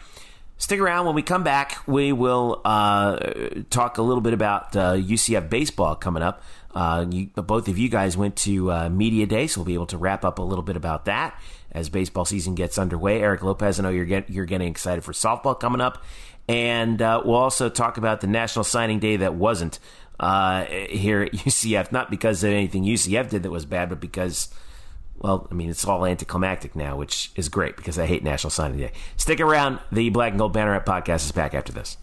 stick around. When we come back, we will talk a little bit about UCF baseball coming up. Both of you guys went to Media Day, so we'll be able to wrap up a little bit about that as baseball season gets underway. Eric Lopez, I know you're getting excited for softball coming up, and we'll also talk about the National Signing Day that wasn't here at UCF, not because of anything UCF did that was bad, but because, it's all anticlimactic now, which is great because I hate National Signing Day. Stick around. The Black and Gold Banneret Podcast is back after this.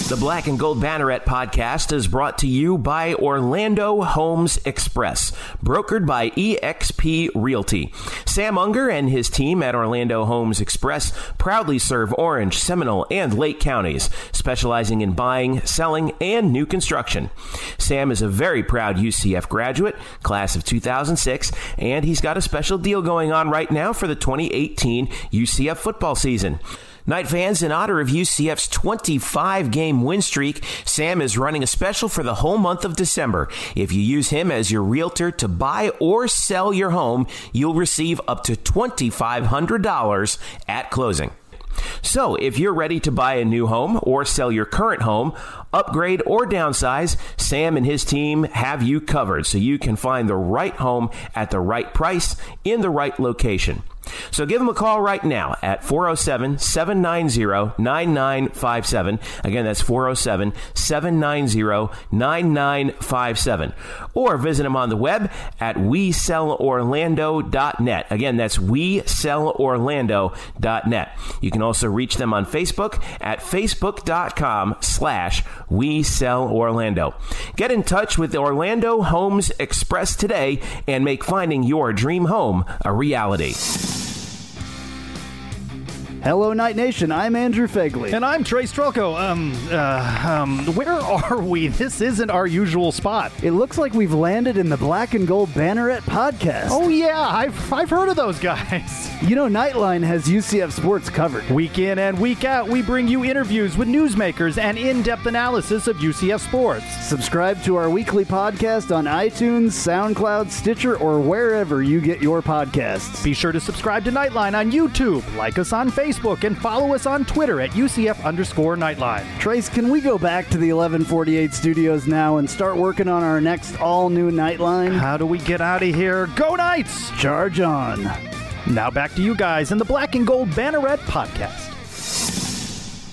The Black and Gold Banneret Podcast is brought to you by Orlando Homes Express, brokered by eXp Realty. Sam Unger and his team at Orlando Homes Express proudly serve Orange, Seminole, and Lake counties, specializing in buying, selling, and new construction. Sam is a very proud UCF graduate, class of 2006, and he's got a special deal going on right now for the 2018 UCF football season. Night fans, in honor of UCF's 25-game win streak, Sam is running a special for the whole month of December. If you use him as your realtor to buy or sell your home, you'll receive up to $2,500 at closing. So, if you're ready to buy a new home or sell your current home, upgrade or downsize, Sam and his team have you covered so you can find the right home at the right price in the right location. So give them a call right now at 407-790-9957. Again, that's 407-790-9957. Or visit them on the web at WeSellOrlando.net. Again, that's WeSellOrlando.net. You can also reach them on Facebook at Facebook.com/WeSellOrlando. Get in touch with Orlando Homes Express today and make finding your dream home a reality. Hello, Night Nation. I'm Andrew Fegley. And I'm Trey Strelko. Where are we? This isn't our usual spot. It looks like we've landed in the Black and Gold Banneret Podcast. Oh, yeah. I've heard of those guys. You know, Nightline has UCF sports covered. Week in and week out, we bring you interviews with newsmakers and in-depth analysis of UCF sports. Subscribe to our weekly podcast on iTunes, SoundCloud, Stitcher, or wherever you get your podcasts. Be sure to subscribe to Nightline on YouTube, like us on Facebook, and follow us on Twitter at UCF_Nightline. Trace, can we go back to the 1148 studios now and start working on our next all-new Nightline? How do we get out of here? Go Knights! Charge on. Now back to you guys in the Black and Gold Banneret Podcast.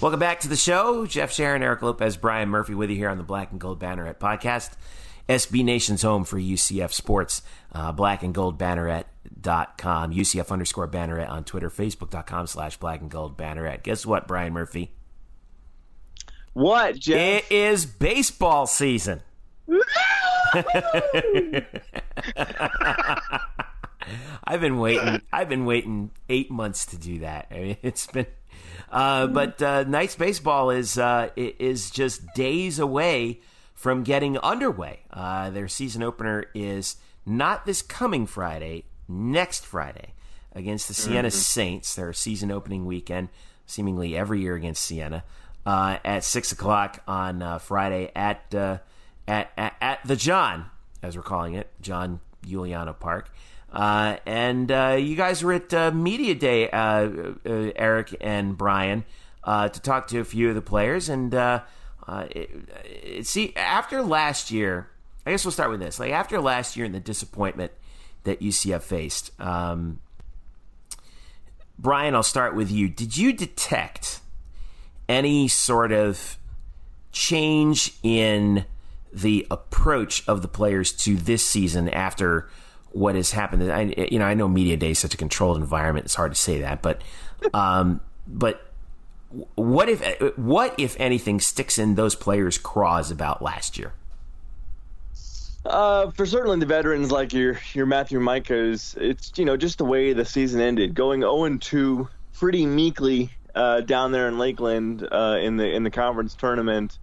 Welcome back to the show. Jeff Sharon, Eric Lopez, Brian Murphy with you here on the Black and Gold Banneret Podcast. SB Nation's home for UCF sports. blackandgoldbanneret.com. UCF_Banneret on Twitter. Facebook.com/blackandgoldbanneret. Guess what, Brian Murphy? What, Jeff? It is baseball season. I've been waiting 8 months to do that. I mean, it's been, but Knights baseball is just days away from getting underway. Their season opener is not this coming Friday, next Friday against the Siena Saints. Their season opening weekend, seemingly every year against Siena, at 6:00 on Friday at the John, as we're calling it, John Giuliano Park. And you guys were at Media Day, Eric and Brian, to talk to a few of the players. And see, after last year, I guess we'll start with this. Like, after last year and the disappointment that UCF faced, Brian, I'll start with you. Did you detect any sort of change in the approach of the players to this season after what has happened? I know Media Day is such a controlled environment; it's hard to say that, but what if anything sticks in those players' craws about last year? For certainly the veterans like your Matthew Mika's, it's just the way the season ended, going 0-2 pretty meekly down there in Lakeland in the conference tournament,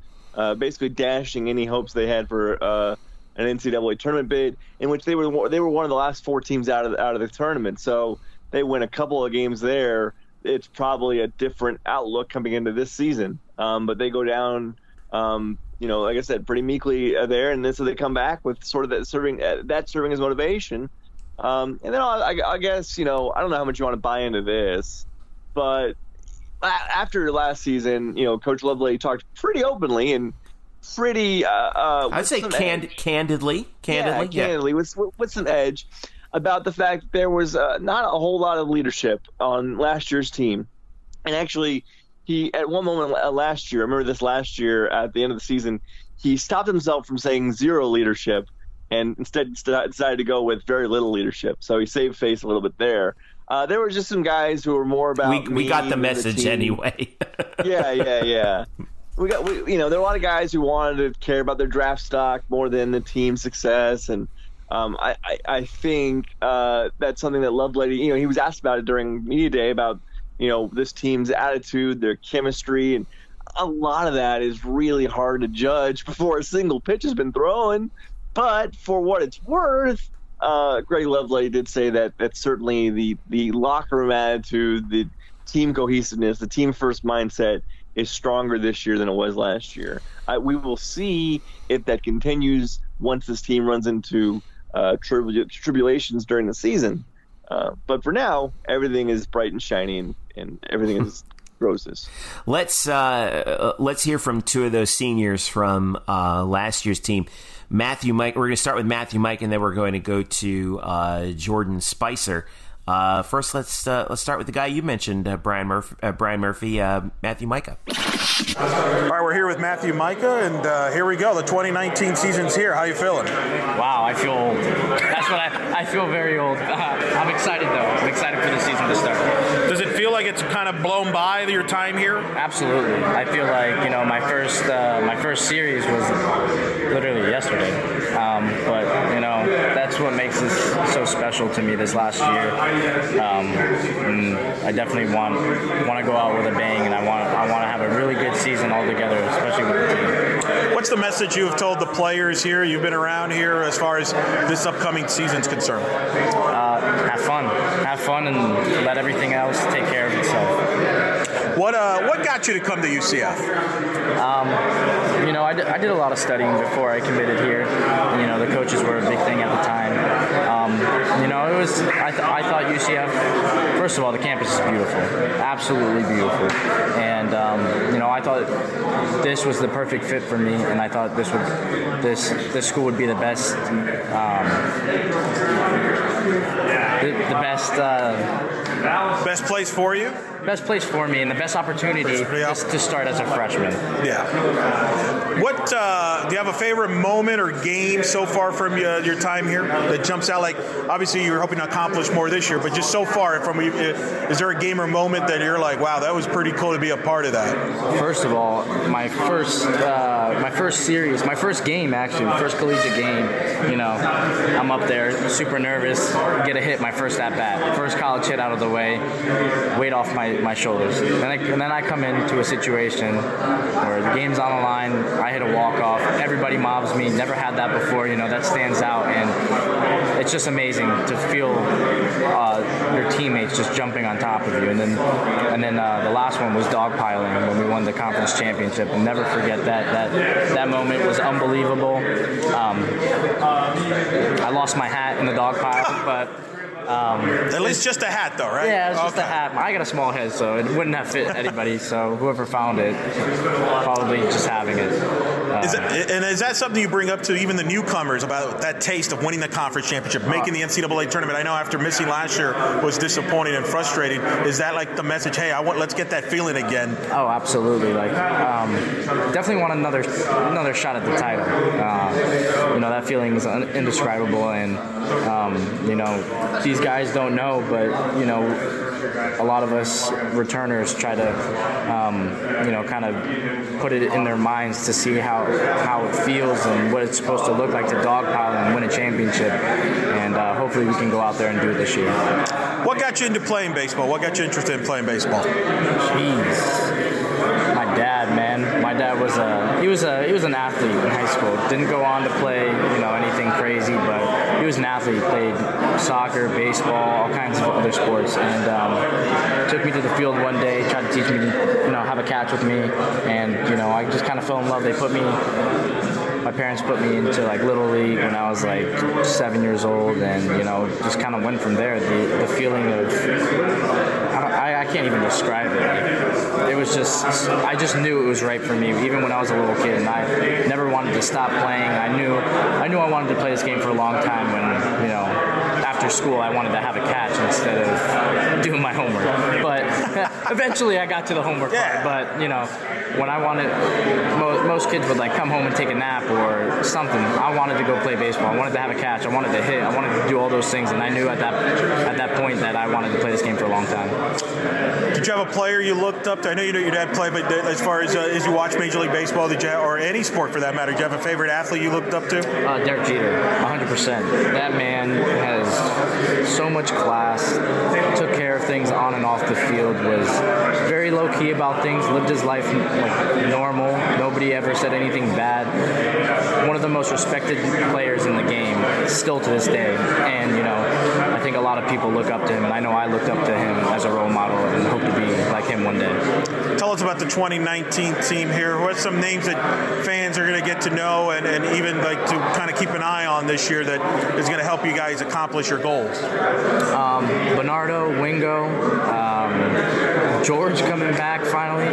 basically dashing any hopes they had for an NCAA tournament bid, in which they were one of the last 4 teams out of the tournament. So they win a couple of games there. It's probably a different outlook coming into this season. But they go down, like I said, pretty meekly there, and then so they come back with sort of that serving as motivation. And then I guess I don't know how much you want to buy into this, but after last season, Coach Lovelady talked pretty openly and pretty I'd say candidly with some edge about the fact that there was not a whole lot of leadership on last year's team. And actually, he at one moment last year, I remember this last year at the end of the season, he stopped himself from saying zero leadership and instead decided to go with very little leadership. So he saved face a little bit there. There were just some guys who were more about we got the message anyway. Yeah. There were a lot of guys who wanted to care about their draft stock more than the team's success, and I think that's something that Lovelady, he was asked about it during Media Day about this team's attitude, their chemistry, and a lot of that is really hard to judge before a single pitch has been thrown. But for what it's worth, Greg Lovelady did say that certainly the locker room attitude, the team cohesiveness, the team first mindset is stronger this year than it was last year. We will see if that continues once this team runs into tribulations during the season. But for now, everything is bright and shiny and everything is roses. Let's hear from two of those seniors from last year's team. Matthew Mika. We're going to start with Matthew Mika, and then we're going to go to Jordan Spicer. First, let's start with the guy you mentioned, Brian Murphy, Matthew Mika. All right, we're here with Matthew Mika, and here we go. The 2019 season's here. How you feeling? Wow, I feel Yes, but I feel very old. I'm excited, though. I'm excited for the season to start. Does it feel like it's kind of blown by your time here? Absolutely. I feel like, my first series was literally yesterday. But, that's what makes this so special to me this last year. And I definitely want to go out with a bang, and I want to have a really good season altogether, especially with the team. What's the message you have told the players here? You've been around here as far as this upcoming season's concerned. Have fun, and let everything else take care of itself. What got you to come to UCF? I did a lot of studying before I committed here. The coaches were a big thing at the time. I thought UCF, first of all, the campus is beautiful, absolutely beautiful. And, I thought this was the perfect fit for me, and I thought this school would be the best, best place for you? Best place for me, and the best opportunity to start as a freshman. Yeah. What do you have a favorite moment or game so far from your time here that jumps out? Like, obviously you're hoping to accomplish more this year, but just so far, is there a game or moment that you're like, wow, that was pretty cool to be a part of that? First of all, my first game, actually, the first collegiate game, I'm up there, super nervous, get a hit, my first at bat, first college hit out of the way, weight off my shoulders. And then I come into a situation where the game's on the line, I hit a walk-off, everybody mobs me, never had that before, that stands out, and it's just amazing to feel your teammates just jumping on top of you. And then the last one was dogpiling when we won the conference championship, and never forget that moment was unbelievable. I lost my hat in the dogpile, but at least just a hat, though, right? Yeah, it's just a hat. I got a small head, so it wouldn't have fit anybody. So whoever found it, probably just having it. Is that something you bring up to even the newcomers about that taste of winning the conference championship, making the NCAA tournament? I know after missing last year was disappointing and frustrating. Is that like the message? Hey, let's get that feeling again. Oh, absolutely. Definitely want another shot at the title. That feeling is indescribable, and these guys don't know, but a lot of us returners try to kind of put it in their minds to see how it feels and what it's supposed to look like to dogpile and win a championship, and hopefully we can go out there and do it this year. What got you into playing baseball? What got you interested in playing baseball? My dad, man. My dad was he was an athlete in high school. Didn't go on to play, anything crazy, but he was an athlete. Played soccer, baseball, all kinds of other sports, and took me to the field one day, tried to teach me to, have a catch with me, and I just kind of fell in love. My parents put me into Little League when I was 7 years old, and just kind of went from there. The feeling of I can't even describe it. It was just I just knew it was right for me, even when I was a little kid, and I never wanted to stop playing. I knew I wanted to play this game for a long time. When after school I wanted to have a catch instead of doing my homework. But eventually I got to the homework part. But when I wanted, most kids would come home and take a nap or something. I wanted to go play baseball. I wanted to have a catch. I wanted to hit. I wanted to do all those things, and I knew at that point that I wanted to play this game for a long time. Did you have a player you looked up to? I know your dad played, but as far as you watch Major League Baseball, or any sport for that matter, did you have a favorite athlete you looked up to? Derek Jeter, 100%. That man has so much class, took care of things on and off the field, was very low-key about things, lived his life normal. Nobody ever said anything bad. One of the most respected players in the game, still to this day. And, I think a lot of people look up to him, and I know I looked up to him as a role model and hope to be like him one day. Tell us about the 2019 team here. What are some names that fans are going to get to know and even to kind of keep an eye on this year that is going to help you guys accomplish your goals? Bernardo, Wingo, George coming back finally.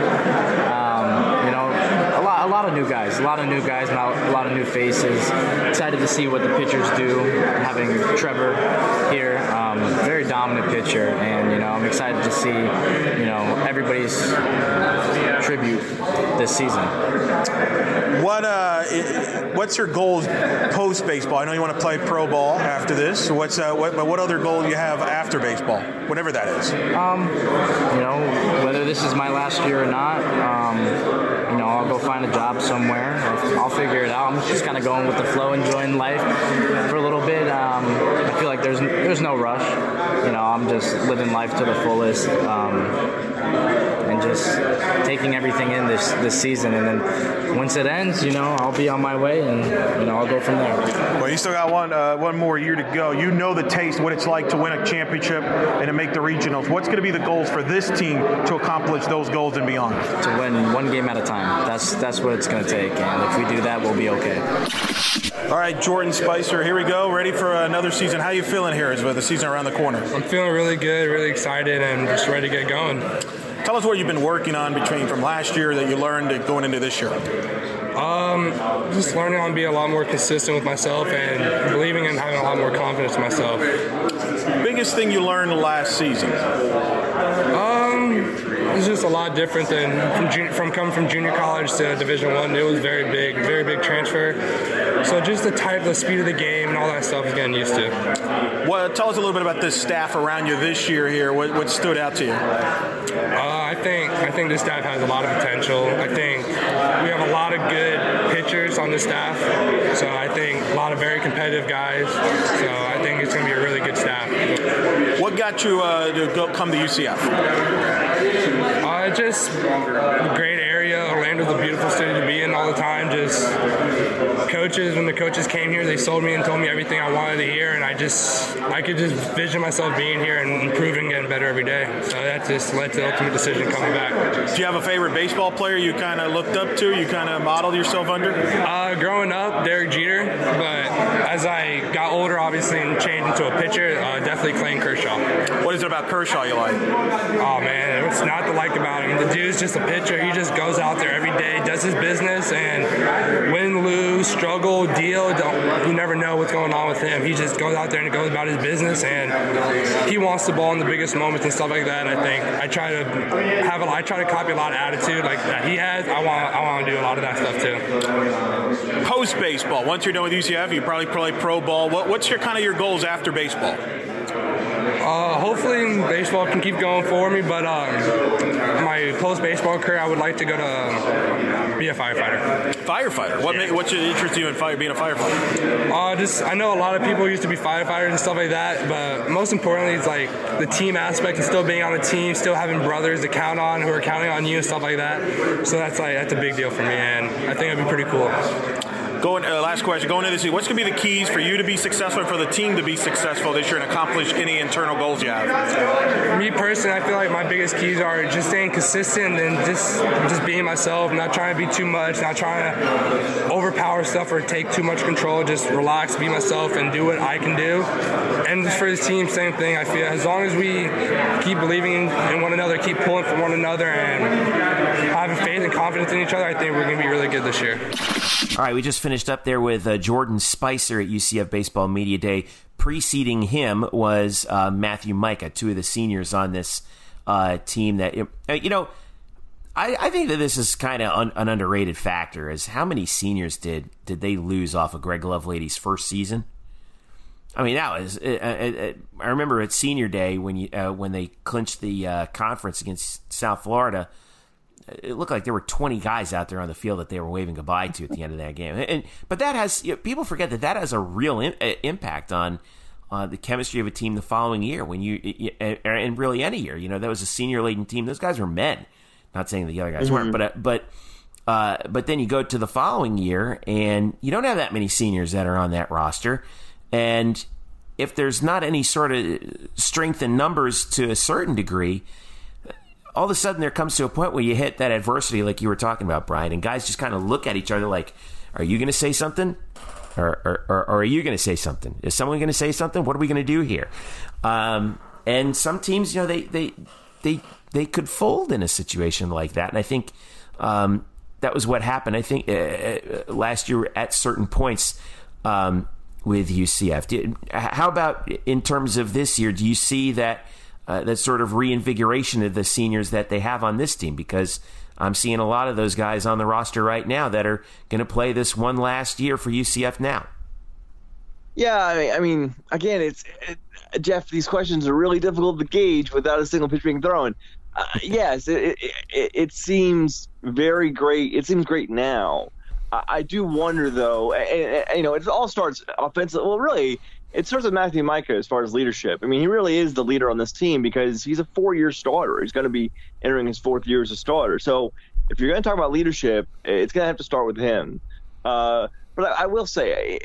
A lot of new guys and a lot of new faces. Excited to see what the pitchers do. Having Trevor here, very dominant pitcher, and I'm excited to see everybody's tribute this season. What's your goals post baseball? I know you want to play pro ball after this. So what other goal do you have after baseball, whatever that is? Whether this is my last year or not, I'll go find a job somewhere. I'll figure it out. I'm just kind of going with the flow, enjoying life for a little bit. I feel like there's no rush. I'm just living life to the fullest. And just taking everything in this season, and then once it ends, I'll be on my way, and I'll go from there. Well, you still got one more year to go. You know the taste, what it's like to win a championship and to make the regionals. What's going to be the goals for this team to accomplish those goals and beyond? To win one game at a time. That's what it's going to take, and if we do that, we'll be okay. All right, Jordan Spicer, here we go. Ready for another season. How are you feeling here as the season around the corner? I'm feeling really good, really excited, and just ready to get going. Tell us what you've been working on from last year that you learned going into this year. Just learning how to be a lot more consistent with myself and believing and having a lot more confidence in myself. Biggest thing you learned last season? It's just a lot different than from coming from junior college to Division I. It was very big transfer. So just the speed of the game and all that stuff is getting used to. Well, tell us a little bit about this staff around you this year here. What stood out to you? I think this staff has a lot of potential. I think we have a lot of good pitchers on the staff. So I think a lot of very competitive guys. So I think it's going to be a really good staff. What got you to come to UCF? Just a great area. Orlando's a beautiful city to be in all the time. Just when the coaches came here, they sold me and told me everything I wanted to hear, and I could just vision myself being here and improving, getting better every day. So that just led to the ultimate decision coming back. Do you have a favorite baseball player you kind of looked up to, you kind of modeled yourself under? Growing up, Derek Jeter, but as I got older, obviously, and changed into a pitcher, definitely Clayton Kershaw. What is it about Kershaw you like? Oh, man, what's not to like about him? The dude's just a pitcher. He just goes out there every day, does his business, and win, lose, struggle, deal, you never know what's going on with him. He just goes out there and goes about his business, and he wants the ball in the biggest moments and stuff like that. I think I try to copy a lot of attitude like that he has. I want to do a lot of that stuff too. Post baseball, once you're done with UCF, you probably play pro ball. What's your goals after baseball? Hopefully baseball can keep going for me, but my post-baseball career, I would like to go to be a firefighter. Firefighter? What's your interest in being a firefighter? I know a lot of people used to be firefighters and stuff like that, but most importantly, it's like the team aspect and still being on the team, still having brothers to count on who are counting on you and stuff like that. So that's a big deal for me, and I think it'd be pretty cool. Last question. Going into this season, what's going to be the keys for you to be successful and for the team to be successful this year and accomplish any internal goals you have? Me personally, I feel like my biggest keys are just staying consistent and just being myself, not trying to be too much, not trying to overpower stuff or take too much control. Just relax, be myself, and do what I can do. And just for this team, same thing. I feel as long as we keep believing in one another, keep pulling for one another, and having faith and confidence in each other, I think we're going to be really good this year. All right, we just finished up there with Jordan Spicer at UCF Baseball Media Day. Preceding him was Matthew Mika, two of the seniors on this team that, I think that this is kind of an underrated factor, is how many seniors did they lose off of Greg Lovelady's first season? I mean, that was. I remember at Senior Day when they clinched the conference against South Florida. It looked like there were 20 guys out there on the field that they were waving goodbye to at the end of that game. But that has people forget that has a real impact on the chemistry of a team the following year. When and really any year, that was a senior-laden team. Those guys were men. Not saying the other guys weren't, but then you go to the following year and you don't have that many seniors that are on that roster. And if there's not any sort of strength in numbers to a certain degree, all of a sudden there comes to a point where you hit that adversity like you were talking about, Brian, and guys just kind of look at each other like, are you going to say something? Or are you going to say something? Is someone going to say something? What are we going to do here? And some teams, they could fold in a situation like that. And I think that was what happened. I think last year at certain points with UCF. How about in terms of this year? Do you see that that sort of reinvigoration of the seniors that they have on this team, because I'm seeing a lot of those guys on the roster right now that are going to play this one last year for UCF now. Yeah, I mean, again, Jeff, these questions are really difficult to gauge without a single pitch being thrown. Yes, it seems very great. It seems great now. I do wonder, though, and it all starts offensively. Well, really, it starts with Matthew Mika as far as leadership. I mean, he really is the leader on this team because he's a 4-year starter. He's going to be entering his 4th year as a starter. So if you're going to talk about leadership, it's going to have to start with him. But I will say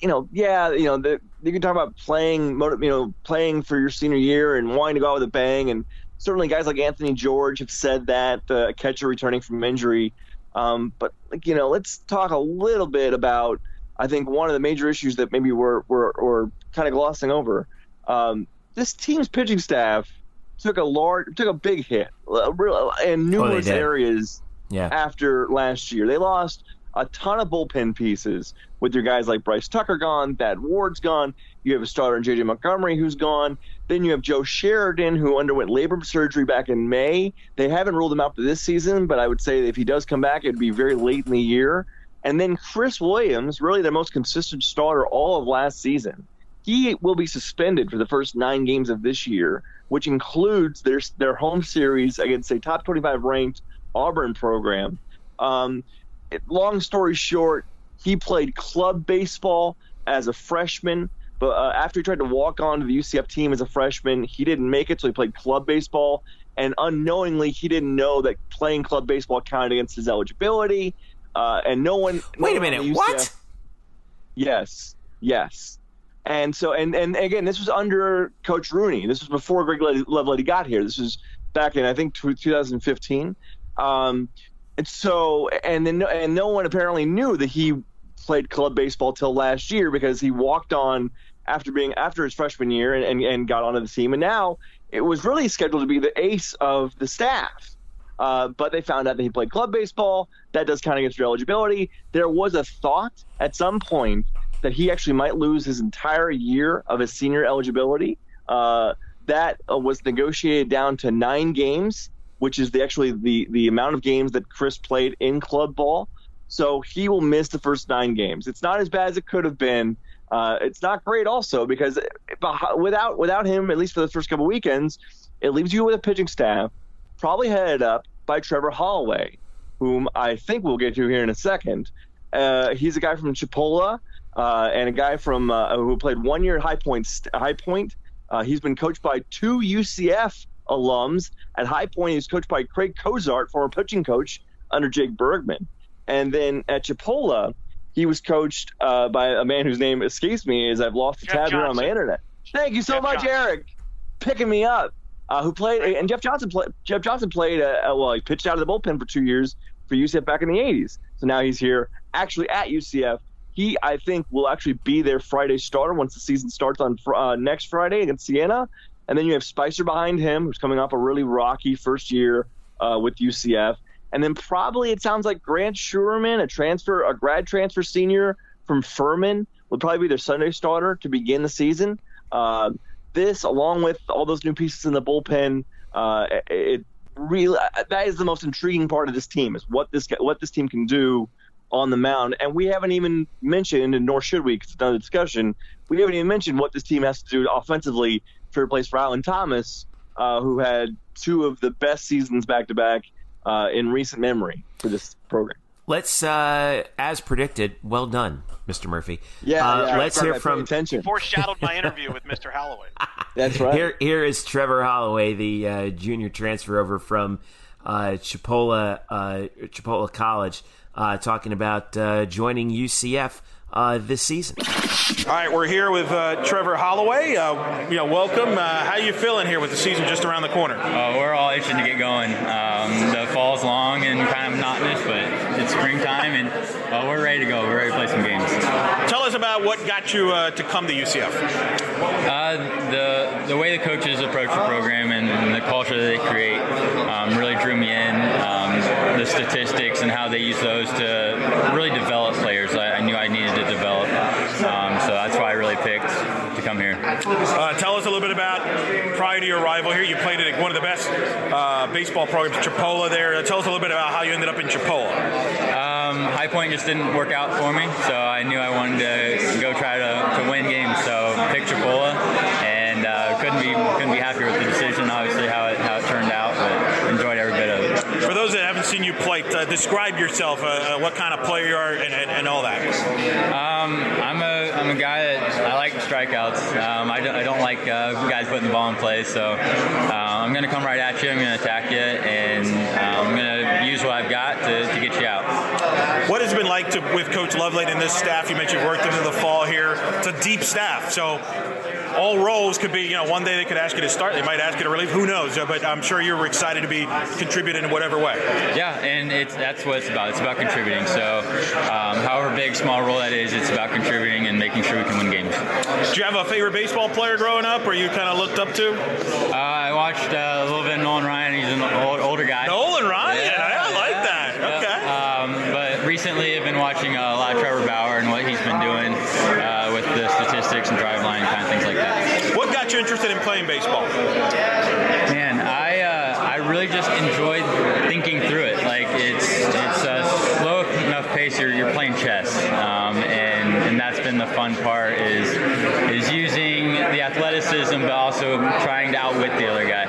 you can talk about playing for your senior year and wanting to go out with a bang. And certainly guys like Anthony George have said that, the catcher returning from injury. But let's talk a little bit about, I think, one of the major issues that maybe we're kind of glossing over. This team's pitching staff took a big hit in numerous areas after last year. They lost a ton of bullpen pieces with your guys like Bryce Tucker gone, Thad Ward's gone. You have a starter in J.J. Montgomery who's gone. Then you have Joe Sheridan, who underwent labor surgery back in May. They haven't ruled him out for this season, but I would say that if he does come back, it'd be very late in the year. And then Chris Williams, really the most consistent starter all of last season. He will be suspended for the first 9 games of this year, which includes their home series against a top 25 ranked Auburn program. Long story short, he played club baseball as a freshman, but after he tried to walk on to the UCF team as a freshman, he didn't make it, so he played club baseball. And unknowingly, he didn't know that playing club baseball counted against his eligibility. And no one. Wait a minute, UCF, what? Yes. And so, and again, this was under Coach Rooney. This was before Greg Lovelady got here. This was back in, I think, 2015. And so, and no one apparently knew that he played club baseball till last year because he walked on after his freshman year and got onto the team. And now it was really scheduled to be the ace of the staff. But they found out that he played club baseball. That does count against your eligibility. There was a thought at some point that he actually might lose his entire year of his senior eligibility. That was negotiated down to 9 games, which is the amount of games that Chris played in club ball. So he will miss the first 9 games. It's not as bad as it could have been. It's not great also because without him, at least for the first couple weekends, it leaves you with a pitching staff probably headed up by Trevor Holloway, whom I think we'll get to here in a second. He's a guy from Chipola and a guy from who played 1 year at High Point. He's been coached by 2 UCF alums. At High Point, he was coached by Craig Cozart, former pitching coach under Jake Bergman. And then at Chipola, he was coached by a man whose name escapes me as I've lost the tab here on my internet. Thank you so much, Eric, picking me up. Who played, and Jeff Johnson played. He pitched out of the bullpen for 2 years for UCF back in the 80s. So now he's here, actually at UCF. He, I think, will actually be their Friday starter once the season starts on next Friday against Siena. And then you have Spicer behind him, who's coming off a really rocky first year with UCF. And then probably it sounds like Grant Schuerman, a grad transfer senior from Furman, will probably be their Sunday starter to begin the season. This, along with all those new pieces in the bullpen, that is the most intriguing part of this team, is what this team can do on the mound. And we haven't even mentioned, and nor should we, because it's another discussion, we haven't even mentioned what this team has to do offensively to replace Rylan Thomas, who had 2 of the best seasons back-to-back in recent memory for this program. Let's, as predicted, well done, Mr. Murphy. Let's hear from attention. Foreshadowed my interview with Mr. Holloway. That's right. Here is Trevor Holloway, the junior transfer over from Chipola College, talking about joining UCF this season. All right, we're here with Trevor Holloway. Welcome. How you feeling here with the season just around the corner? We're all itching to get going. The fall's long and kind of monotonous, but it's springtime, and we're ready to go. We're ready to play some games. Tell us about what got you to come to UCF. The way the coaches approach the program and the culture that they create really drew me in. The statistics and how they use those to really develop players I knew I needed to develop. So that's why I really picked to come here. Tell us a little bit about, prior to your arrival here, you played at one of the best baseball programs, Chipola there. Tell us a little bit about how you ended up in Chipola. High Point just didn't work out for me, so I knew I wanted to go try to win games. So picked Chipola, and couldn't be happier with the decision. Obviously, how it turned out, but enjoyed every bit of it. For those that haven't seen you play, describe yourself. What kind of player you are, and all that. I'm a guy that I like strikeouts. I don't like guys putting the ball in play. So I'm going to come right at you. I'm going to attack you, and I'm going to use what I've got to get you out. What has it been like with Coach Lovelady and this staff? You mentioned you worked into the fall here. It's a deep staff, so all roles could be, one day they could ask you to start, they might ask you to relieve, who knows, but I'm sure you're excited to be contributing in whatever way. Yeah, and that's what it's about. It's about contributing. So however big, small role that is, it's about contributing and making sure we can win games. Did you have a favorite baseball player growing up or you kind of looked up to? I watched a little bit of Nolan Ryan. He's an older guy. Nolan Ryan? Yeah, I like that. Yeah. Okay. But recently I've been watching a lot of Trevor Bauer and what he's been doing with the statistics and drive line and kind of things like that. What got you interested in playing baseball? Man, I really just enjoyed thinking through it. Like it's a slow enough pace. You're playing chess, and that's been the fun part is using the athleticism, but also trying to outwit the other guy.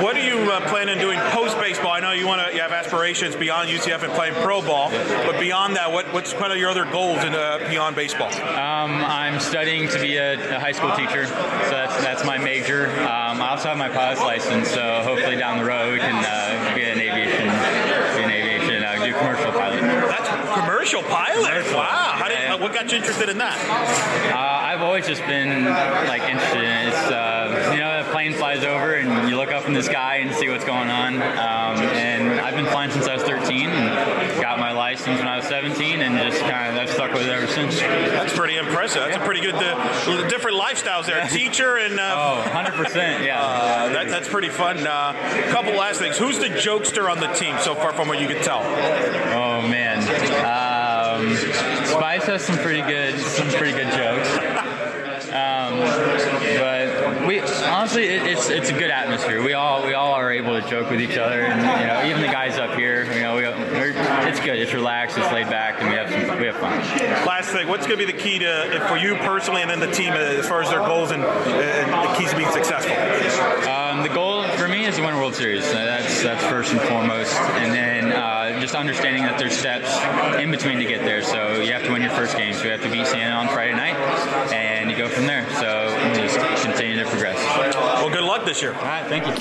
What do you plan on doing post-baseball? I know you have aspirations beyond UCF and playing pro ball, but beyond that, what's kind of your other goals beyond baseball? I'm studying to be a high school teacher, so that's my major. I also have my pilot's license, so hopefully down the road we can be an aviation, do commercial pilot. That's commercial pilot? Commercial. Wow. What got you interested in that? I've always just been interested in it. It's the plane flies over and you look up in the sky and see what's going on. And I've been flying since I was 13 and got my license when I was 17 and just I've stuck with it ever since. That's pretty impressive. That's a pretty good different lifestyles there. Teacher and 100%. Yeah. That's pretty fun. Couple last things. Who's the jokester on the team so far from what you can tell? Oh man. Spice has some pretty good jokes. But we honestly, it's a good atmosphere. We all are able to joke with each other, and even the guys up here, it's good. It's relaxed, it's laid back, and we have fun. Last thing, what's going to be the key for you personally and then the team as far as their goals and the keys to being successful? The goal for me is to win a World Series. That's first and foremost, and then just understanding that there's steps in between to get there. So you have to win your first game. So you have to beat Siena on Friday night, and you go from there. So just continue to progress. Well, good luck this year. All right, thank you.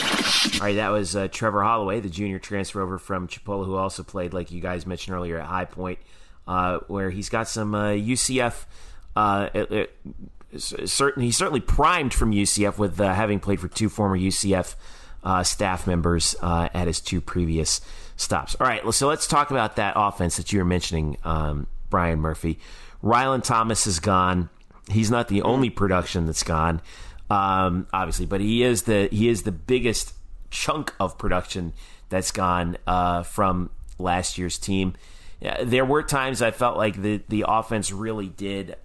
All right, that was Trevor Holloway, the junior transfer over from Chipola, who also played, like you guys mentioned earlier, at High Point, where he's got some UCF. He's certainly primed from UCF with having played for two former UCF staff members at his two previous stops. All right, so let's talk about that offense that you were mentioning, Brian Murphy. Rylan Thomas is gone. He's not the only production that's gone, obviously, but he is the biggest chunk of production that's gone from last year's team. There were times I felt like the offense really did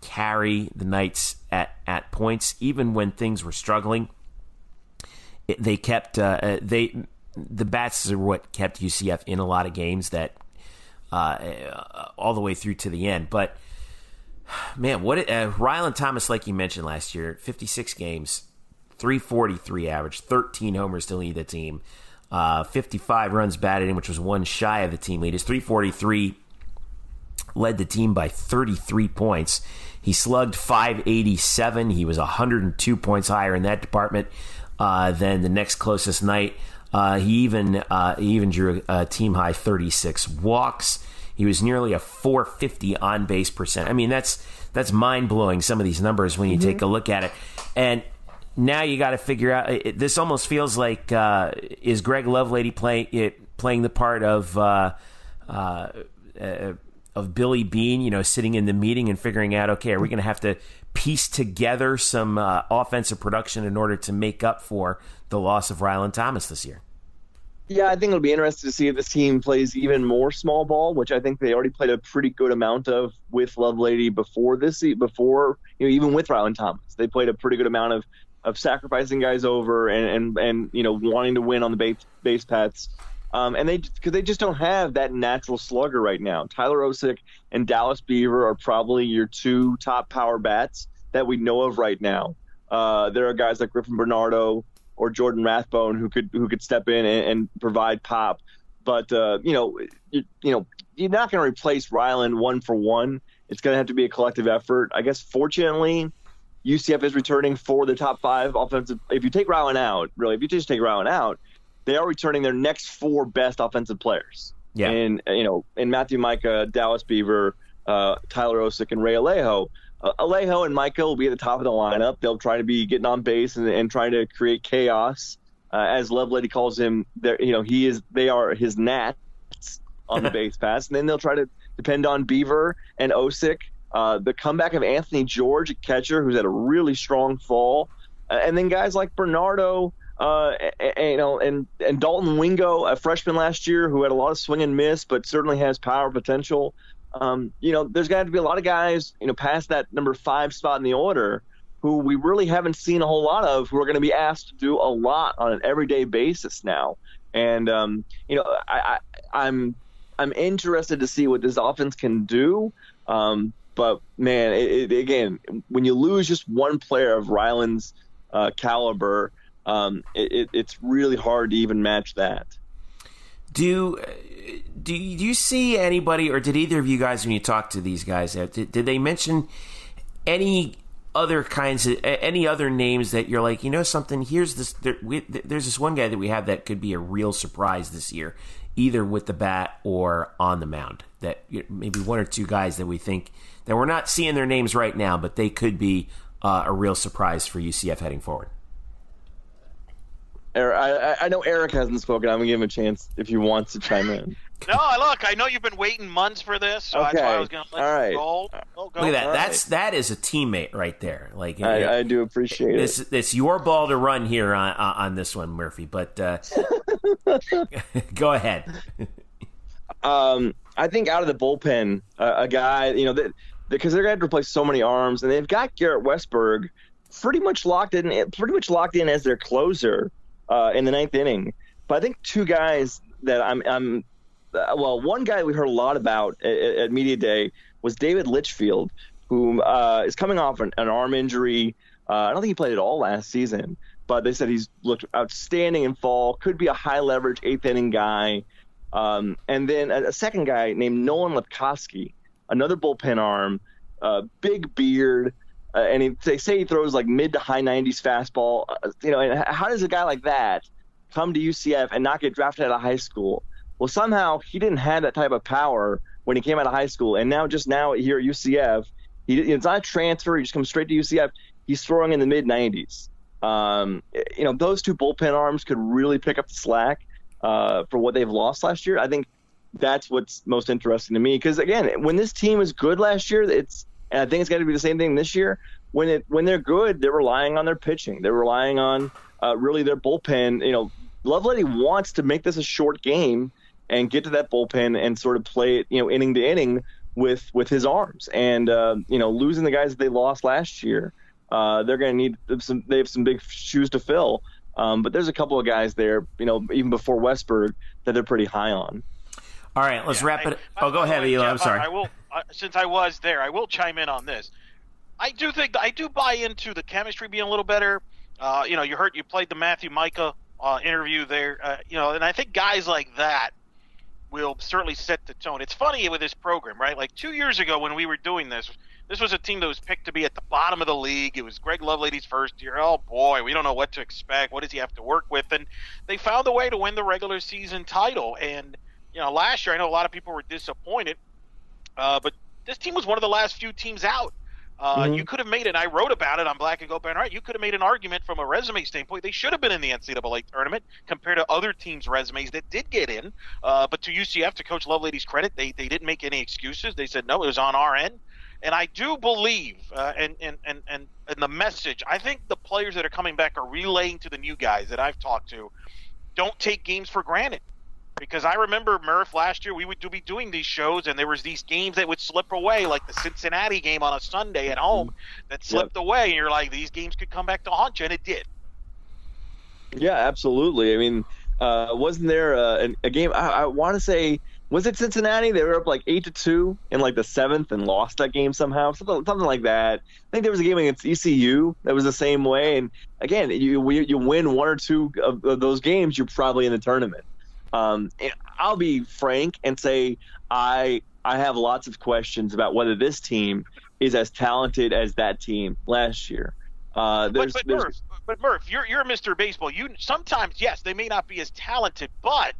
carry the Knights at points, even when things were struggling. They kept the bats are what kept UCF in a lot of games that all the way through to the end. But man, Rylan Thomas, like you mentioned last year, 56 games, 343 average, 13 homers to lead the team, 55 runs batted in, which was one shy of the team lead. His 343 led the team by 33 points. He slugged .587. He was 102 points higher in that department than the next closest Knight. He even drew a team high 36 walks. He was nearly a .450 on base percent. I mean, that's mind blowing. Some of these numbers when you take a look at it, and now you got to figure out. This almost feels like is Greg Lovelady playing the part of Billy Bean, sitting in the meeting and figuring out, okay, are we going to have to piece together some offensive production in order to make up for the loss of Rylan Thomas this year? Yeah, I think it'll be interesting to see if this team plays even more small ball, which I think they already played a pretty good amount of with Lovelady before even with Ryland Thomas. They played a pretty good amount of sacrificing guys over and wanting to win on the base paths. Because they just don't have that natural slugger right now. Tyler Osick and Dallas Beaver are probably your two top power bats that we know of right now. There are guys like Griffin Bernardo or Jordan Rathbone who could step in and provide pop. But you're not going to replace Ryland 1-for-1. It's going to have to be a collective effort. I guess fortunately, UCF is returning for the top 5 offensive. If you take Ryland out, they are returning their next 4 best offensive players. Yeah. In Matthew Mika, Dallas Beaver, Tyler Osick, and Ray Alejo. Alejo and Mika will be at the top of the lineup. They'll try to be getting on base and trying to create chaos, as Lovelady calls him. They are his gnats on the base pass, and then they'll try to depend on Beaver and Osick. The comeback of Anthony George, a catcher who's had a really strong fall, and then guys like Bernardo. And Dalton Wingo, a freshman last year who had a lot of swing and miss, but certainly has power potential. There's got to be a lot of guys, past that number 5 spot in the order who we really haven't seen a whole lot of, who are going to be asked to do a lot on an everyday basis now. And, I'm interested to see what this offense can do. But man, again, when you lose just one player of Ryland's caliber, it's really hard to even match that. Do you see anybody, or did either of you guys, when you talk to these guys, did they mention any other names that you're like, something? Here's this. There's this one guy that we have that could be a real surprise this year, either with the bat or on the mound. That maybe 1 or 2 guys that we think that we're not seeing their names right now, but they could be a real surprise for UCF heading forward. I know Eric hasn't spoken. I'm going to give him a chance if he wants to chime in. No, look, I know you've been waiting months for this, so okay. That's why I was going to let you go. Look at that. That is a teammate right there. Like I do appreciate it. It's your ball to run here on this one, Murphy. But go ahead. I think out of the bullpen, a guy, because they're going to have to replace so many arms, and they've got Garrett Westberg pretty much locked in as their closer in the 9th inning. But I think 2 guys that one guy we heard a lot about at Media Day was David Litchfield, who is coming off an arm injury. I don't think he played at all last season, but they said he's looked outstanding in fall, could be a high-leverage 8th inning guy. And then a second guy named Nolan Lepkowski, another bullpen arm, big beard, and they say he throws like mid to high 90s fastball. And how does a guy like that come to UCF and not get drafted out of high school? Well, somehow he didn't have that type of power when he came out of high school, and now here at UCF, it's not a transfer. He just comes straight to UCF. He's throwing in the mid 90s. Those 2 bullpen arms could really pick up the slack for what they've lost last year. I think that's what's most interesting to me, because again, when this team was good last year, and I think it's got to be the same thing this year. When they're good, they're relying on their pitching. They're relying on really their bullpen. Lovelady wants to make this a short game and get to that bullpen and sort of play it, inning to inning with his arms. And losing the guys that they lost last year, they're going to need some. They have some big shoes to fill. But there's a couple of guys there, even before Westberg, that they're pretty high on. All right, let's wrap it. Go ahead, Eli. I'm sorry. I will. Since I was there, I will chime in on this. I do buy into the chemistry being a little better. You played the Matthew Mika interview there. And I think guys like that will certainly set the tone. It's funny with this program, right? Like 2 years ago when we were doing this was a team that was picked to be at the bottom of the league. It was Greg Lovelady's first year. Oh boy, we don't know what to expect. What does he have to work with? And they found a way to win the regular season title. And last year I know a lot of people were disappointed. But this team was one of the last few teams out. You could have made it, and I wrote about it on Black and Gold Banneret. You could have made an argument from a resume standpoint. They should have been in the NCAA tournament compared to other teams' resumes that did get in. But to UCF, to Coach Lovelady's credit, they didn't make any excuses. They said, no, it was on our end. And I do believe, and the message, I think the players that are coming back are relaying to the new guys that I've talked to, don't take games for granted. Because I remember, Murph, last year we would be doing these shows, and there was these games that would slip away, like the Cincinnati game on a Sunday at home that slipped away, and you're like, these games could come back to haunt you, and it did. Yeah, absolutely. I mean, wasn't there a game, I want to say, was it Cincinnati? They were up like 8-2 in like the 7th and lost that game somehow, something like that. I think there was a game against ECU that was the same way. And again, you win one or two of those games, you're probably in the tournament. And I'll be frank and say I have lots of questions about whether this team is as talented as that team last year. But Murph, you're Mr. Baseball. You sometimes, yes, they may not be as talented, but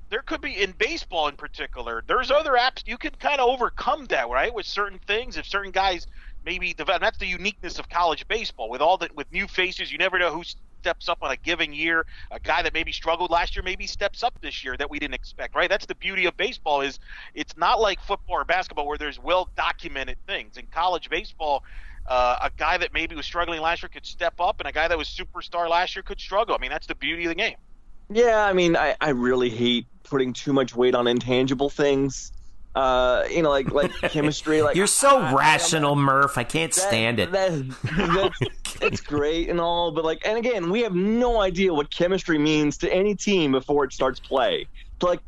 there could be, in baseball in particular, there's other apps you can kind of overcome that, right? With certain things, if certain guys maybe develop, that's the uniqueness of college baseball. With new faces, you never know who steps up on a given year. A guy that maybe struggled last year maybe steps up this year that we didn't expect, right? That's the beauty of baseball, is it's not like football or basketball where there's well-documented things. In college baseball, a guy that maybe was struggling last year could step up, and a guy that was superstar last year could struggle. I mean, that's the beauty of the game. Yeah, I mean, I really hate putting too much weight on intangible things. Like chemistry. Like, you're so rational, Murph. I can't stand it. It's great and all, but and again, we have no idea what chemistry means to any team before it starts play. To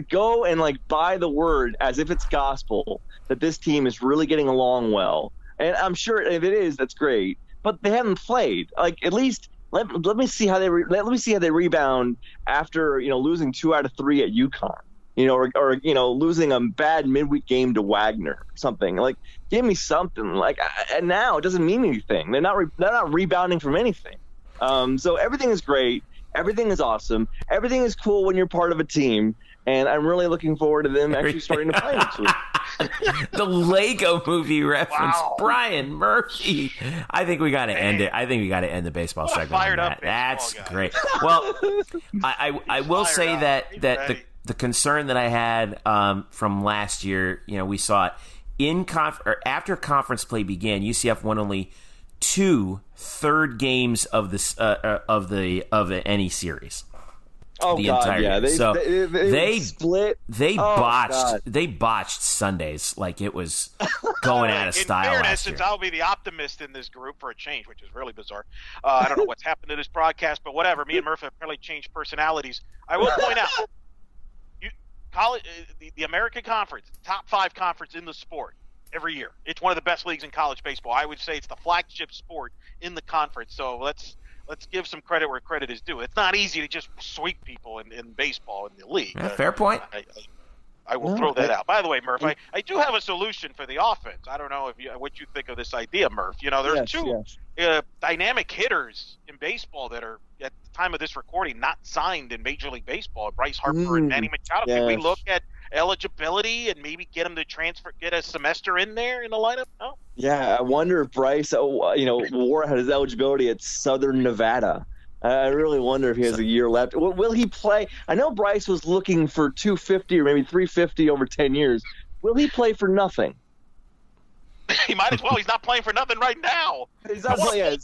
go and buy the word as if it's gospel that this team is really getting along well, and I'm sure if it is, that's great. But they haven't played. At least. Let me see how they rebound after losing 2 out of 3 at UConn, or losing a bad midweek game to Wagner or something. Give me something. And now it doesn't mean anything. They're not rebounding from anything. So everything is great. Everything is awesome. Everything is cool when you're part of a team. And I'm really looking forward to them actually starting to play next week. The Lego movie reference. Wow. Brian Murphy. I think we got to end it. I think we got to end the baseball segment on that. That's great. Well, I will say that the concern that I had from last year, we saw it after conference play began. UCF won only 2 third games of this any series. Oh, the God, entire yeah. They split. They botched Sundays like it was going out of style. In fairness, last year. Since I'll be the optimist in this group for a change, which is really bizarre. I don't know what's happened to this broadcast, but whatever. Me and Murphy have probably changed personalities. I will point out, the American Conference, top 5 conference in the sport every year. It's one of the best leagues in college baseball. I would say it's the flagship sport in the conference. So let's give some credit where credit is due. It's not easy to just sweep people in baseball in the league. Fair point. I will throw that out. By the way, Murph, I do have a solution for the offense. I don't know what you think of this idea, Murph. There's 2 dynamic hitters in baseball that are, at the time of this recording, not signed in Major League Baseball. Bryce Harper and Manny Machado. Can we look at eligibility and maybe get him to get a semester in there in the lineup? No? Yeah, I wonder if Bryce, War had his eligibility at Southern Nevada. I really wonder if he has a year left. Will he play? I know Bryce was looking for $250 or maybe $350 over 10 years. Will he play for nothing? He might as well. He's not playing for nothing right now. He's not playing.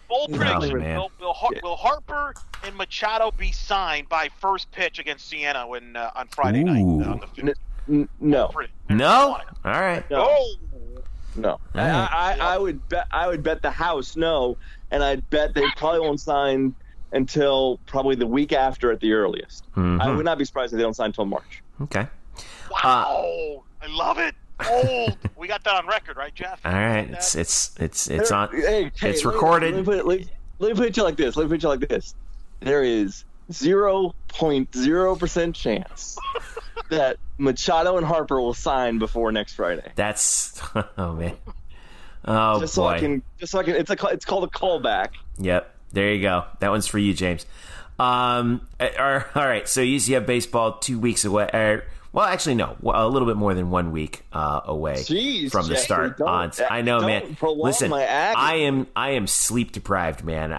Bold prediction. Will Harper and Machado be signed by first pitch against Siena on Friday night? On the 5th? No. No? All right. No. I would bet the house no, and I'd bet they probably won't sign until probably the week after at the earliest. Mm-hmm. I would not be surprised if they don't sign until March. Okay. Wow. I love it. Old. We got that on record, right, Jeff? All right. It's on. It's recorded. Let me put it to you like this. There is 0.0% chance that Machado and Harper will sign before next Friday. That's man. Oh, just so boy. So I can. It's called a callback. Yep. There you go. That one's for you, James. All right. So UCF baseball 2 weeks away. Well, actually, no. A little bit more than 1 week away from the start. I know, man. Listen, I am sleep deprived, man.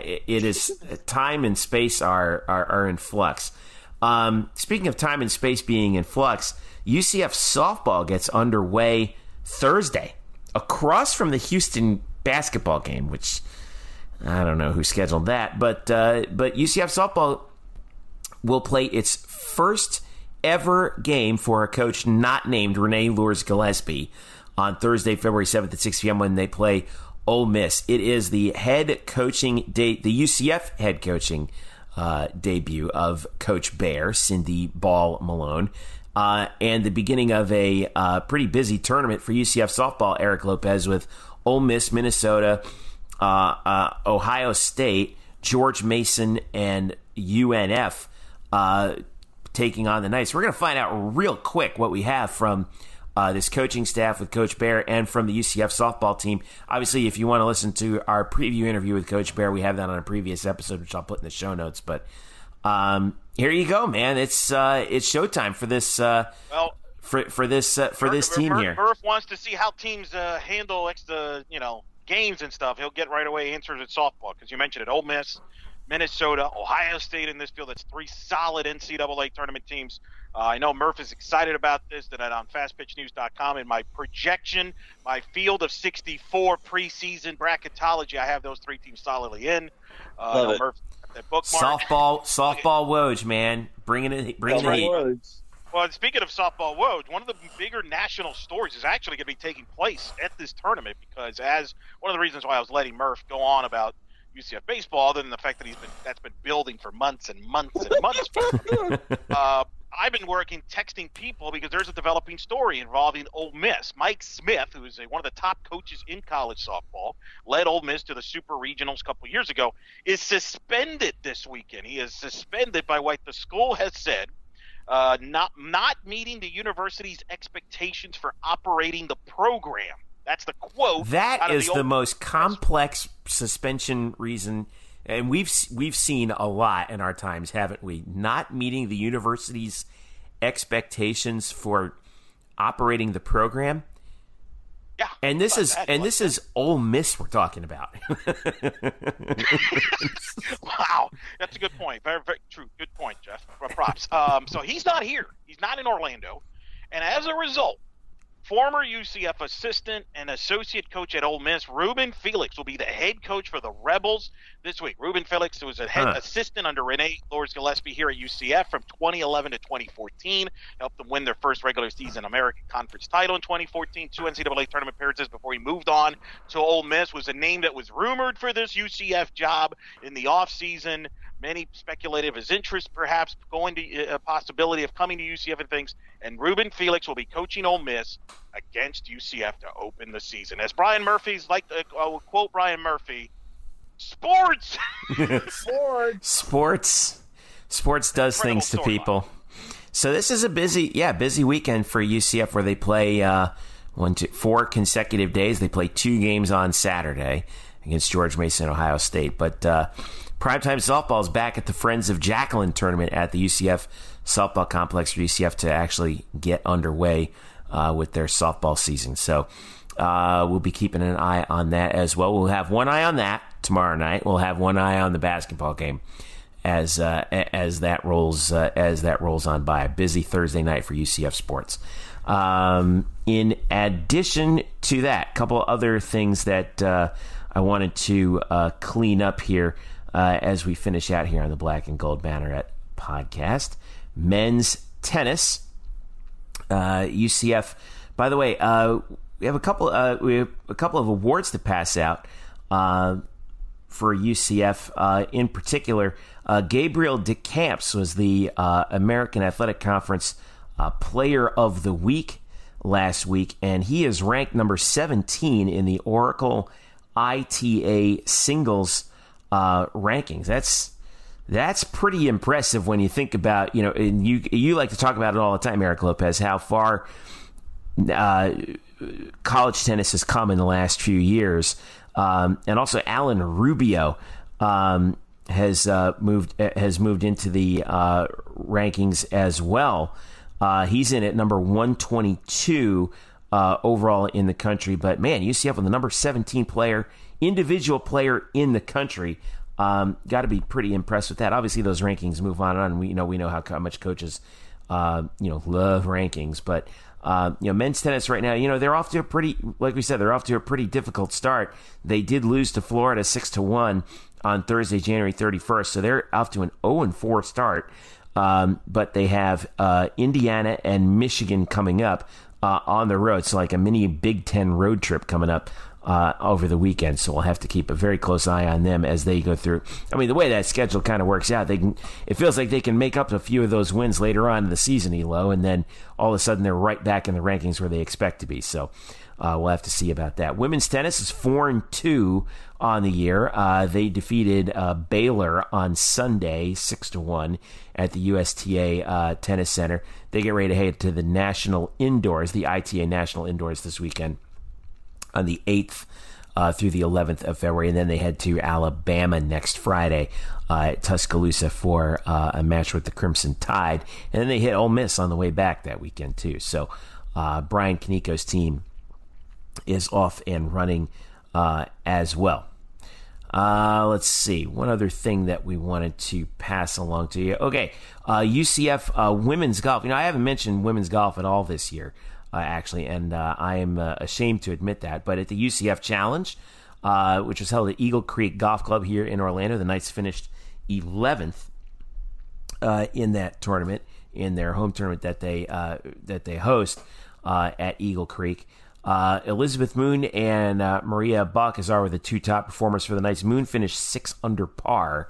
It is time and space are in flux. Speaking of time and space being in flux, UCF softball gets underway Thursday across from the Houston basketball game, which I don't know who scheduled that, but UCF softball will play its first ever game for a coach not named Renee Lourdes-Gillespie on Thursday, February 7th at 6 p.m. when they play Ole Miss. It is the head coaching the UCF head coaching debut of Coach Bear, Cindy Ball Malone, and the beginning of a pretty busy tournament for UCF softball, Eric Lopez, with Ole Miss, Minnesota, Ohio State, George Mason, and UNF taking on the Knights. We're going to find out real quick what we have from this coaching staff with Coach Bear and from the UCF softball team. Obviously, if you want to listen to our preview interview with Coach Bear, we have that on a previous episode, which I'll put in the show notes. But here you go, man. It's showtime for this for this team here. Murph wants to see how teams handle games and stuff. He'll get right away answers at softball because you mentioned it. Ole Miss, Minnesota, Ohio State in this field. That's 3 solid NCAA tournament teams. I know Murph is excited about this, that on fastpitchnews.com in my projection, my field of 64 preseason bracketology, I have those 3 teams solidly in. Love it. Murph, that bookmark. Softball Woj, man. Bringing the heat. Well, speaking of softball Woj, one of the bigger national stories is actually going to be taking place at this tournament because as one of the reasons why I was letting Murph go on about UCF baseball, other than the fact that that's been building for months and months and months. I've been texting people because there's a developing story involving Ole Miss. Mike Smith, who is one of the top coaches in college softball, led Ole Miss to the Super Regionals a couple years ago, is suspended this weekend. He is suspended by what the school has said, not meeting the university's expectations for operating the program. That's the quote. That is the most complex suspension reason, and we've seen a lot in our times, haven't we? Not meeting the university's expectations for operating the program. Yeah, and this is Ole Miss we're talking about. Wow, that's a good point. Very, very true. Good point, Jeff. Props. So he's not here. He's not in Orlando, and as a result, former UCF assistant and associate coach at Ole Miss, Ruben Felix, will be the head coach for the Rebels this week. Ruben Felix was a head assistant under Renee Lourdes-Gillespie here at UCF from 2011 to 2014. Helped them win their first regular season American Conference title in 2014, 2 NCAA tournament appearances before he moved on to Ole Miss. Was a name that was rumored for this UCF job in the offseason. Many speculated his interest, perhaps going to a possibility of coming to UCF and things. And Ruben Felix will be coaching Ole Miss against UCF to open the season. As Brian Murphy's I will quote Brian Murphy, sports. Sports does things to people. So this is a busy weekend for UCF where they play 4 consecutive days. They play 2 games on Saturday against George Mason, Ohio State. But Primetime Softball is back at the Friends of Jacqueline tournament at the UCF softball complex for UCF to actually get underway with their softball season. So we'll be keeping an eye on that as well. We'll have one eye on that tomorrow night. We'll have one eye on the basketball game as that rolls on by. A busy Thursday night for UCF sports. In addition to that, a couple other things that I wanted to clean up here as we finish out here on the Black and Gold Banneret podcast. Men's tennis, UCF. By the way, we have a couple of awards to pass out for UCF. In particular, Gabriel DeCamps was the American Athletic Conference Player of the Week last week, and he is ranked number 17 in the Oracle ITA singles rankings. That's pretty impressive when you think about, and you like to talk about it all the time, Eric Lopez, how far college tennis has come in the last few years. And also Alan Rubio has moved into the rankings as well. He's in at number 122 overall in the country. But man, UCF with the number 17 individual player in the country. Got to be pretty impressed with that. Obviously, those rankings move on and on. We know how much coaches, love rankings. But Men's tennis right now, they're off to a pretty difficult start. They did lose to Florida 6-1 on Thursday, January 31st, so they're off to an 0-4 start. But they have Indiana and Michigan coming up on the road, so like a mini Big Ten road trip coming up over the weekend. So we'll have to keep a very close eye on them as they go through. I mean, the way that schedule kind of works out, it feels like they can make up a few of those wins later on in the season, Elo, and then all of a sudden they're right back in the rankings where they expect to be. So we'll have to see about that. Women's tennis is 4-2 on the year. They defeated Baylor on Sunday 6-1 at the USTA Tennis Center. They get ready to head to the National Indoors, the ITA National Indoors this weekend on the 8th through the 11th of February, and then they head to Alabama next Friday at Tuscaloosa for a match with the Crimson Tide, and then they hit Ole Miss on the way back that weekend too. So Brian Kaniko's team is off and running as well. Let's see. One other thing that we wanted to pass along to you. Okay, UCF women's golf. I haven't mentioned women's golf at all this year, actually, and I am ashamed to admit that. But at the UCF Challenge, which was held at Eagle Creek Golf Club here in Orlando, the Knights finished 11th in that tournament, in their home tournament that they host at Eagle Creek. Elizabeth Moon and Maria Balcazar were the two top performers for the Knights. Moon finished 6 under par.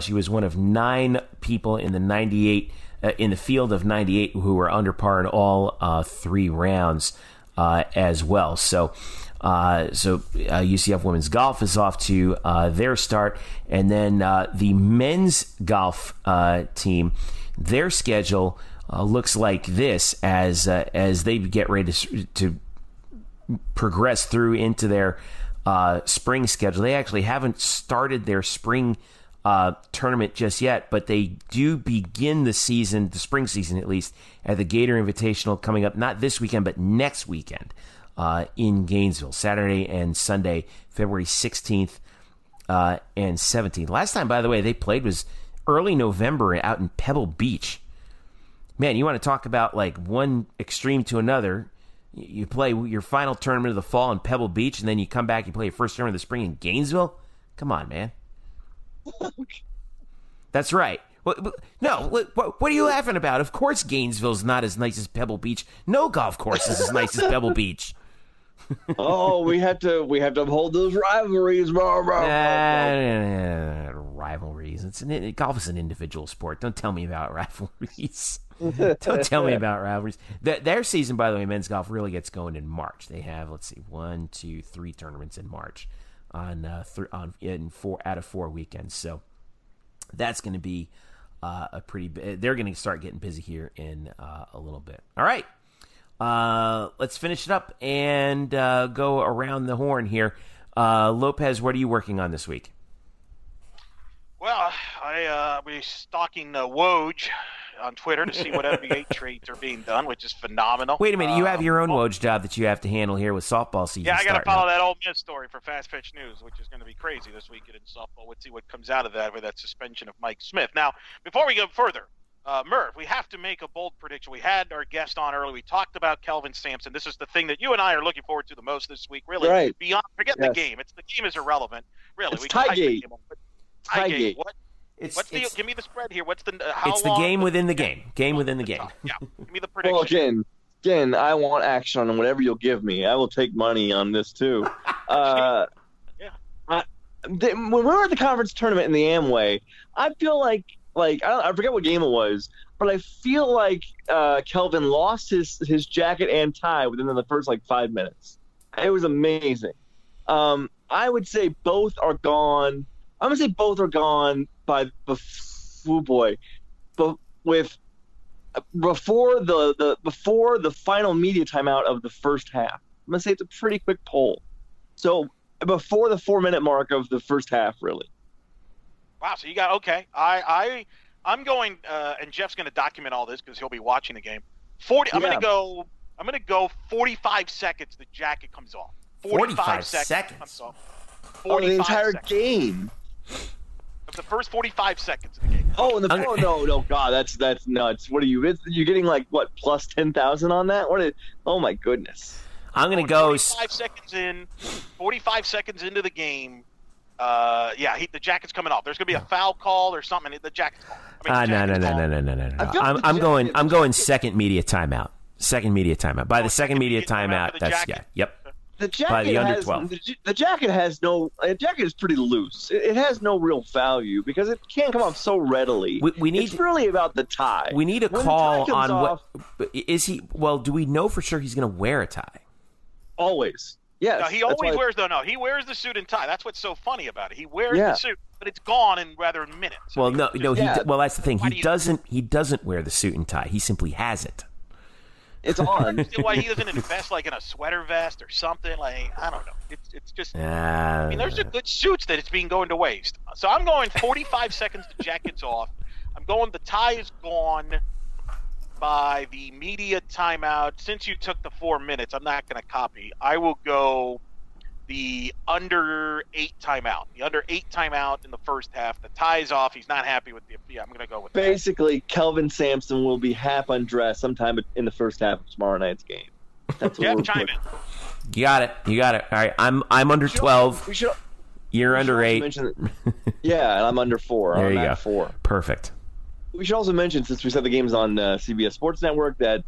She was one of 9 people in the field of 98 who were under par in all 3 rounds as well. So UCF women's golf is off to their start, and then the men's golf team, their schedule looks like this as they get ready to progress through into their spring schedule. They actually haven't started their spring tournament just yet, but they do begin the spring season at least, at the Gator Invitational coming up not this weekend but next weekend in Gainesville, Saturday and Sunday, February 16th and 17th. Last time, by the way, they played was early November out in Pebble Beach. Man, you want to talk about like one extreme to another. You play your final tournament of the fall in Pebble Beach, and then you come back, you play your first tournament of the spring in Gainesville? Come on, man. That's right. What are you laughing about? Of course Gainesville's not as nice as Pebble Beach. No golf course is as nice as Pebble Beach. We have to uphold those rivalries. Rivalries. Golf is an individual sport. Don't tell me about rivalries. Don't tell me about rivalries. Their season, by the way, men's golf really gets going in March. They have, 1, 2, 3 tournaments in March in 4 out of 4 weekends. So that's going to be a pretty. They're going to start getting busy here in a little bit. All right, let's finish it up and go around the horn here. Lopez, what are you working on this week? Well, I'll be stalking Woj on Twitter to see what NBA trades are being done, which is phenomenal. Wait a minute, you have your own Woj job that you have to handle here with softball season. Yeah, I got to follow that Ole Miss story for Fast Pitch News, which is going to be crazy this weekend in softball. Let's see what comes out of that with that suspension of Mike Smith. Now, before we go further, Murph, we have to make a bold prediction. We had our guest on earlier. We talked about Kelvin Sampson. This is the thing that you and I are looking forward to the most this week. Really, right. Forget the game. The game is irrelevant. Really, it's Tiegate. Tiegate. What? Give me the spread here. What's the? It's the game within the game. Game within the game. Yeah. Give me the prediction. Well, again, I want action on whatever you'll give me. I will take money on this too. When we were at the conference tournament in the Amway, I feel like I forget what game it was, but I feel like Kelvin lost his jacket and tie within the first 5 minutes. It was amazing. I would say both are gone. I'm gonna say both are gone by before the final media timeout of the first half. I'm gonna say it's a pretty quick poll. So before the 4-minute mark of the first half, really. Wow. So you got okay. I'm going, and Jeff's going to document all this because he'll be watching the game. 40. I'm going to go 45 seconds. The jacket comes off. 45 seconds. Comes off. 45 the entire seconds. Game. Of the first 45 seconds of the game. Oh, no, God, that's nuts. What are you? You're getting like what plus 10,000 on that? Oh my goodness. I'm gonna go 45 seconds into the game. The jacket's coming off. There's gonna be a foul call or something. The jacket's called. No. I'm going second media timeout. Second media timeout. By the second media timeout, yep. The jacket by the under 12. The jacket is pretty loose. It has no real value because it can't come off so readily. It's really about the tie. We need a call on what is he. Well, do we know for sure he's going to wear a tie? Always. Yes. No, he always wears he wears the suit and tie. That's what's so funny about it. He wears the suit, but it's gone in rather minutes. Well, well, that's the thing. He doesn't wear the suit and tie. He simply has it. It's on. Why he doesn't invest like in a sweater vest or something? Like, I don't know. It's just. I mean, there's a good suits that it's being going to waste. So I'm going 45 seconds. The jacket's off. I'm going. The tie is gone by the media timeout. Since you took the 4 minutes, I'm not going to copy. I will go the under 8 timeout. The under 8 timeout in the first half. The tie is off. He's not happy with the. Yeah, I'm going to go with basically that. Kelvin Sampson will be half undressed sometime in the first half of tomorrow night's game. That's what chime in. You got it. All right, I'm under 12. You're under 8. And I'm under 4. There you go. 4. Perfect. We should also mention, since we said the game's on CBS Sports Network, that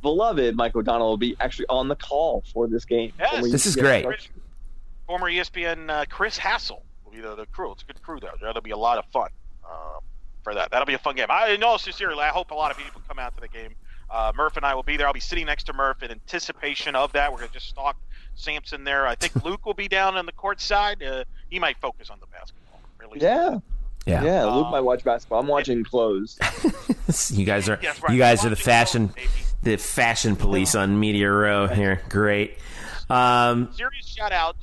beloved Mike O'Donnell will be actually on the call for this game. Yes. This is great. Former ESPN Chris Hassel will be the crew. It's a good crew there. That'll be a lot of fun for that. That'll be a fun game. I know, sincerely, I hope a lot of people come out to the game. Murph and I will be there. I'll be sitting next to Murph in anticipation of that. We're going to just stalk Sampson there. I think Luke will be down on the court side. He might focus on the basketball. Really. Yeah, Luke might watch basketball. I'm watching clothes. You guys are the fashion police on Media Row here. Great. Serious shout out,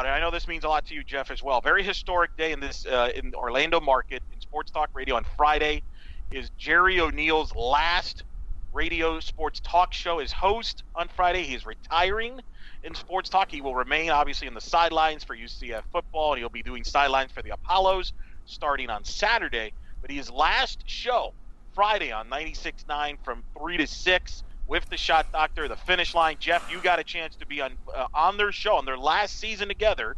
and I know this means a lot to you, Jeff, as well. Very historic day in this in Orlando market in Sports Talk Radio on Friday is Jerry O'Neill's last radio sports talk show. His host on Friday. He's retiring in Sports Talk. He will remain obviously in the sidelines for UCF football, and he'll be doing sidelines for the Apollos starting on Saturday. But his last show Friday on 96.9 from 3 to 6. With the Shot Doctor, the Finish Line. Jeff, you got a chance to be on their show, on their last season together,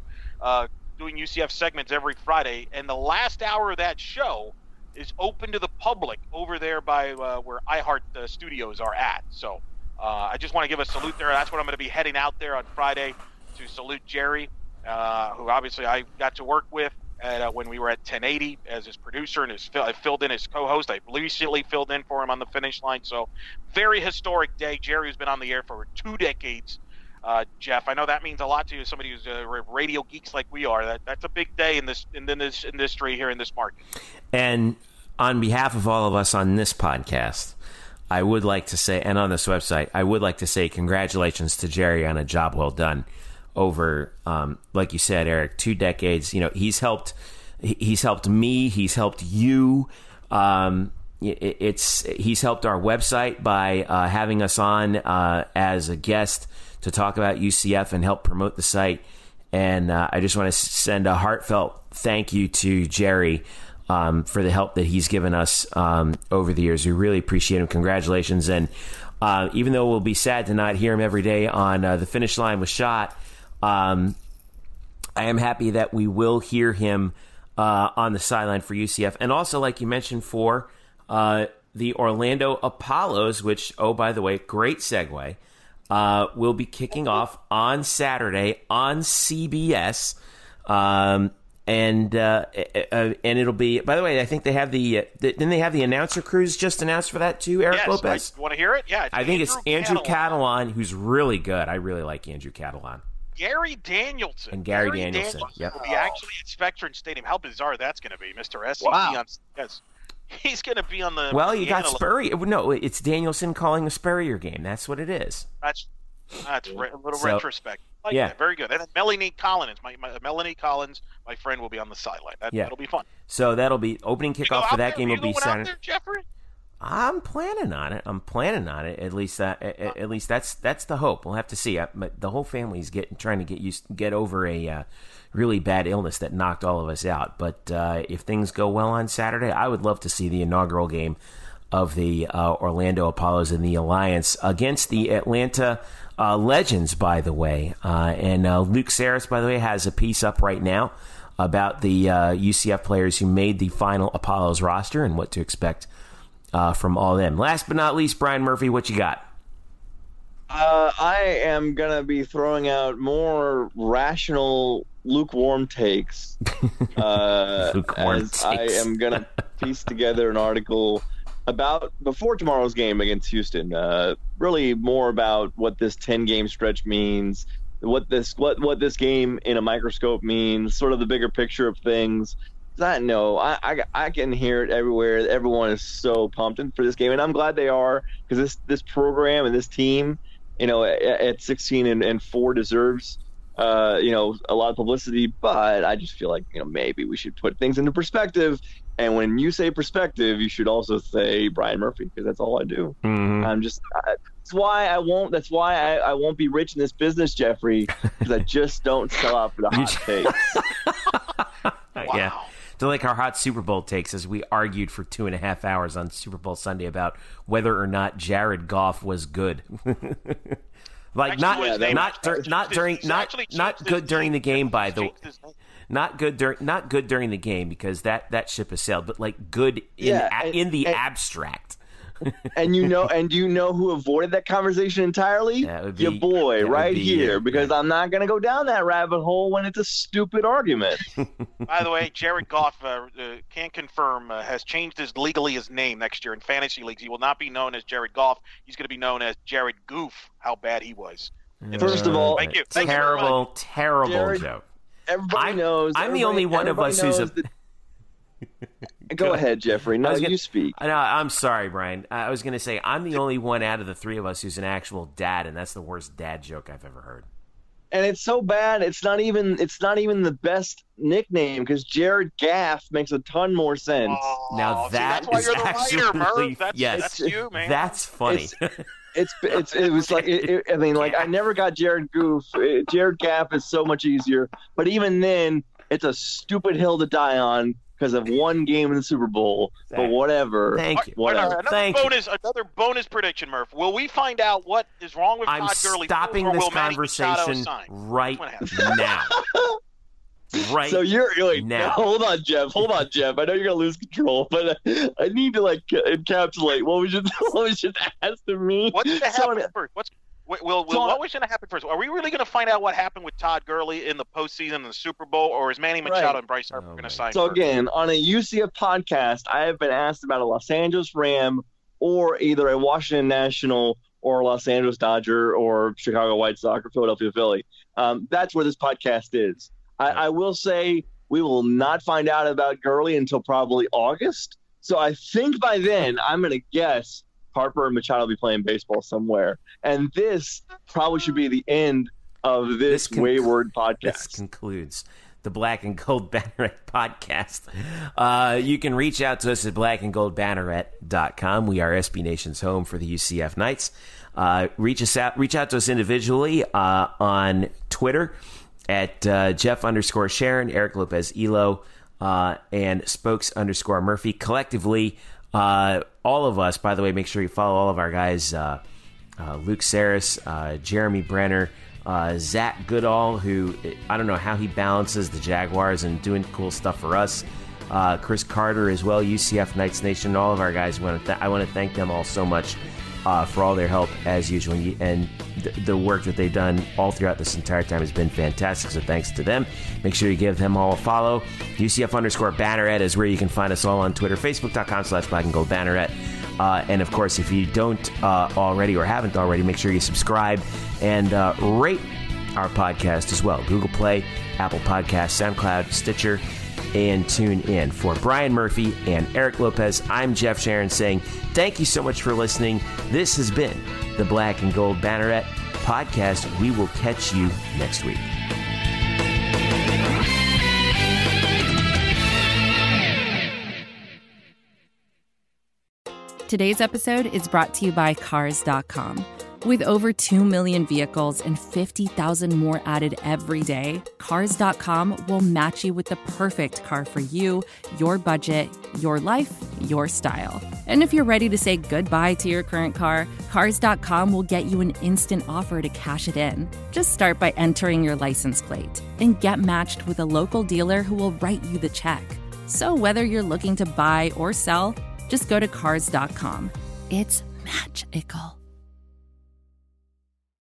doing UCF segments every Friday. And the last hour of that show is open to the public over there by where iHeart Studios are at. So I just want to give a salute there. That's what I'm going to be heading out there on Friday to salute Jerry, who obviously I got to work with when we were at 1080 as his producer, and I filled in as co-host. I recently filled in for him on the Finish Line. So very historic day. Jerry has been on the air for 2 decades. Jeff, I know that means a lot to you, somebody who's radio geeks like we are. That's a big day in this industry here in this market. And on behalf of all of us on this podcast, I would like to say, and on this website, I would like to say congratulations to Jerry on a job well done over, like you said, Eric, 2 decades. You know, he's helped me, he's helped you. He's helped our website by having us on as a guest to talk about UCF and help promote the site. And I just want to send a heartfelt thank you to Jerry for the help that he's given us over the years. We really appreciate him. Congratulations. And even though we'll be sad to not hear him every day on the Finish Line with Shot, I am happy that we will hear him on the sideline for UCF. And also, like you mentioned, for the Orlando Apollos, which, oh, by the way, great segue, will be kicking off on Saturday on CBS. And it'll be, by the way, I think they have didn't they have the announcer crews just announced for that too, Eric Lopez? You want to hear it? Yeah. I think it's Andrew Catalan, who's really good. I really like Andrew Catalan. Gary Danielson. And Gary Danielson. Yep. Will be actually at Spectrum Stadium. How bizarre that's going to be, Mr. S. Wow. He's going to be on the... Well, you got Spurrier. No, it's Danielson calling the Spurrier game. That's what it is. That's a little retrospect. That. Very good. And then Melanie Collins, my friend, will be on the sideline. That'll be fun. So that'll be opening kickoff for that game will be Saturday. Out there, Jeffrey? I'm planning on it. At least that's the hope. We'll have to see. The whole family's trying to get over a really bad illness that knocked all of us out. But if things go well on Saturday, I would love to see the inaugural game of the Orlando Apollos in the Alliance against the Atlanta Legends, by the way. And Luke Saris, by the way, has a piece up right now about the UCF players who made the final Apollos roster and what to expect from all of them. Last but not least, Brian Murphy, what you got? I am going to be throwing out more rational, lukewarm takes. I am going to piece together an article about before tomorrow's game against Houston. Really more about what this 10-game stretch means, what this game in a microscope means, sort of the bigger picture of things. I can hear it everywhere. Everyone is so pumped for this game, and I'm glad they are, because this program and this team, at 16-4 deserves a lot of publicity. But I just feel like maybe we should put things into perspective. And when you say perspective, you should also say Brian Murphy, because that's all I do. Mm-hmm. That's why I won't be rich in this business, Jeffrey, because I just don't sell out for the hot takes. Wow. Yeah. To like our hot Super Bowl takes, as we argued for 2.5 hours on Super Bowl Sunday about whether or not Jared Goff was good. Like not good during the game, by the way. Not good during the game, because that ship has sailed, but like good in the abstract. And you know who avoided that conversation entirely? That would be, your boy right here, you. because I'm not going to go down that rabbit hole when it's a stupid argument. By the way, Jared Goff can confirm has changed legally his name next year in fantasy leagues. He will not be known as Jared Goff. He's going to be known as Jared Goof. How bad he was. First of all, thank you. Terrible Jared, joke. Everybody knows. I'm the only one of us who's a. Go ahead, Jeffrey. No, you speak. No, I'm sorry, Brian. I was going to say I'm the only one out of the three of us who's an actual dad, and that's the worst dad joke I've ever heard. And it's so bad. It's not even the best nickname, because Jared Gaff makes a ton more sense. Oh, now that's why you're the writer, Murph. That's you, man. That's funny. It was like I never got Jared Goof. Jared Gaff is so much easier, but even then, it's a stupid hill to die on because of one game in the Super Bowl. But whatever. Thank you. Whatever. Another bonus prediction, Murph. Will we find out what is wrong with Todd Gurley? I'm stopping this conversation right now. Right. So you're now. Hold on, Jeff. I know you're gonna lose control, but I need to encapsulate what was just asked of me. What's going to happen first? What was going to happen first? Are we really going to find out what happened with Todd Gurley in the postseason in the Super Bowl, or is Manny Machado and Bryce Harper going to sign? So first? Again, on a UCF podcast, I have been asked about a Los Angeles Ram or either a Washington National or a Los Angeles Dodger or Chicago White Sox or Philadelphia Philly. That's where this podcast is. I will say we will not find out about Gurley until probably August. So I think by then, I'm going to guess Harper and Machado will be playing baseball somewhere. And this probably should be the end of this wayward podcast. This concludes the Black and Gold Banneret Podcast. You can reach out to us at blackandgoldbanneret.com. We are SB Nation's home for the UCF Knights. Reach out to us individually on Twitter at Jeff_Sharon, Eric Lopez Elo, and Spokes_Murphy. Collectively, all of us, by the way, make sure you follow all of our guys, Luke Saris, Jeremy Brenner, Zach Goodall, who I don't know how he balances the Jaguars and doing cool stuff for us. Chris Carter as well, UCF Knights Nation, all of our guys. I want to thank them all so much for all their help as usual, and the work that they've done all throughout this entire time has been fantastic, so thanks to them. Make sure you give them all a follow. UCF_Banneret is where you can find us all on Twitter, Facebook.com/blackandgoldbanneret. And of course, if you don't already or haven't already, make sure you subscribe and rate our podcast as well. Google Play, Apple Podcasts, SoundCloud, Stitcher, and tune in. For Brian Murphy and Eric Lopez, I'm Jeff Sharon saying thank you so much for listening. This has been the Black and Gold Banneret Podcast. We will catch you next week. Today's episode is brought to you by Cars.com. With over 2 million vehicles and 50,000 more added every day, Cars.com will match you with the perfect car for you, your budget, your life, your style. And if you're ready to say goodbye to your current car, Cars.com will get you an instant offer to cash it in. Just start by entering your license plate and get matched with a local dealer who will write you the check. So whether you're looking to buy or sell, just go to Cars.com. It's magical.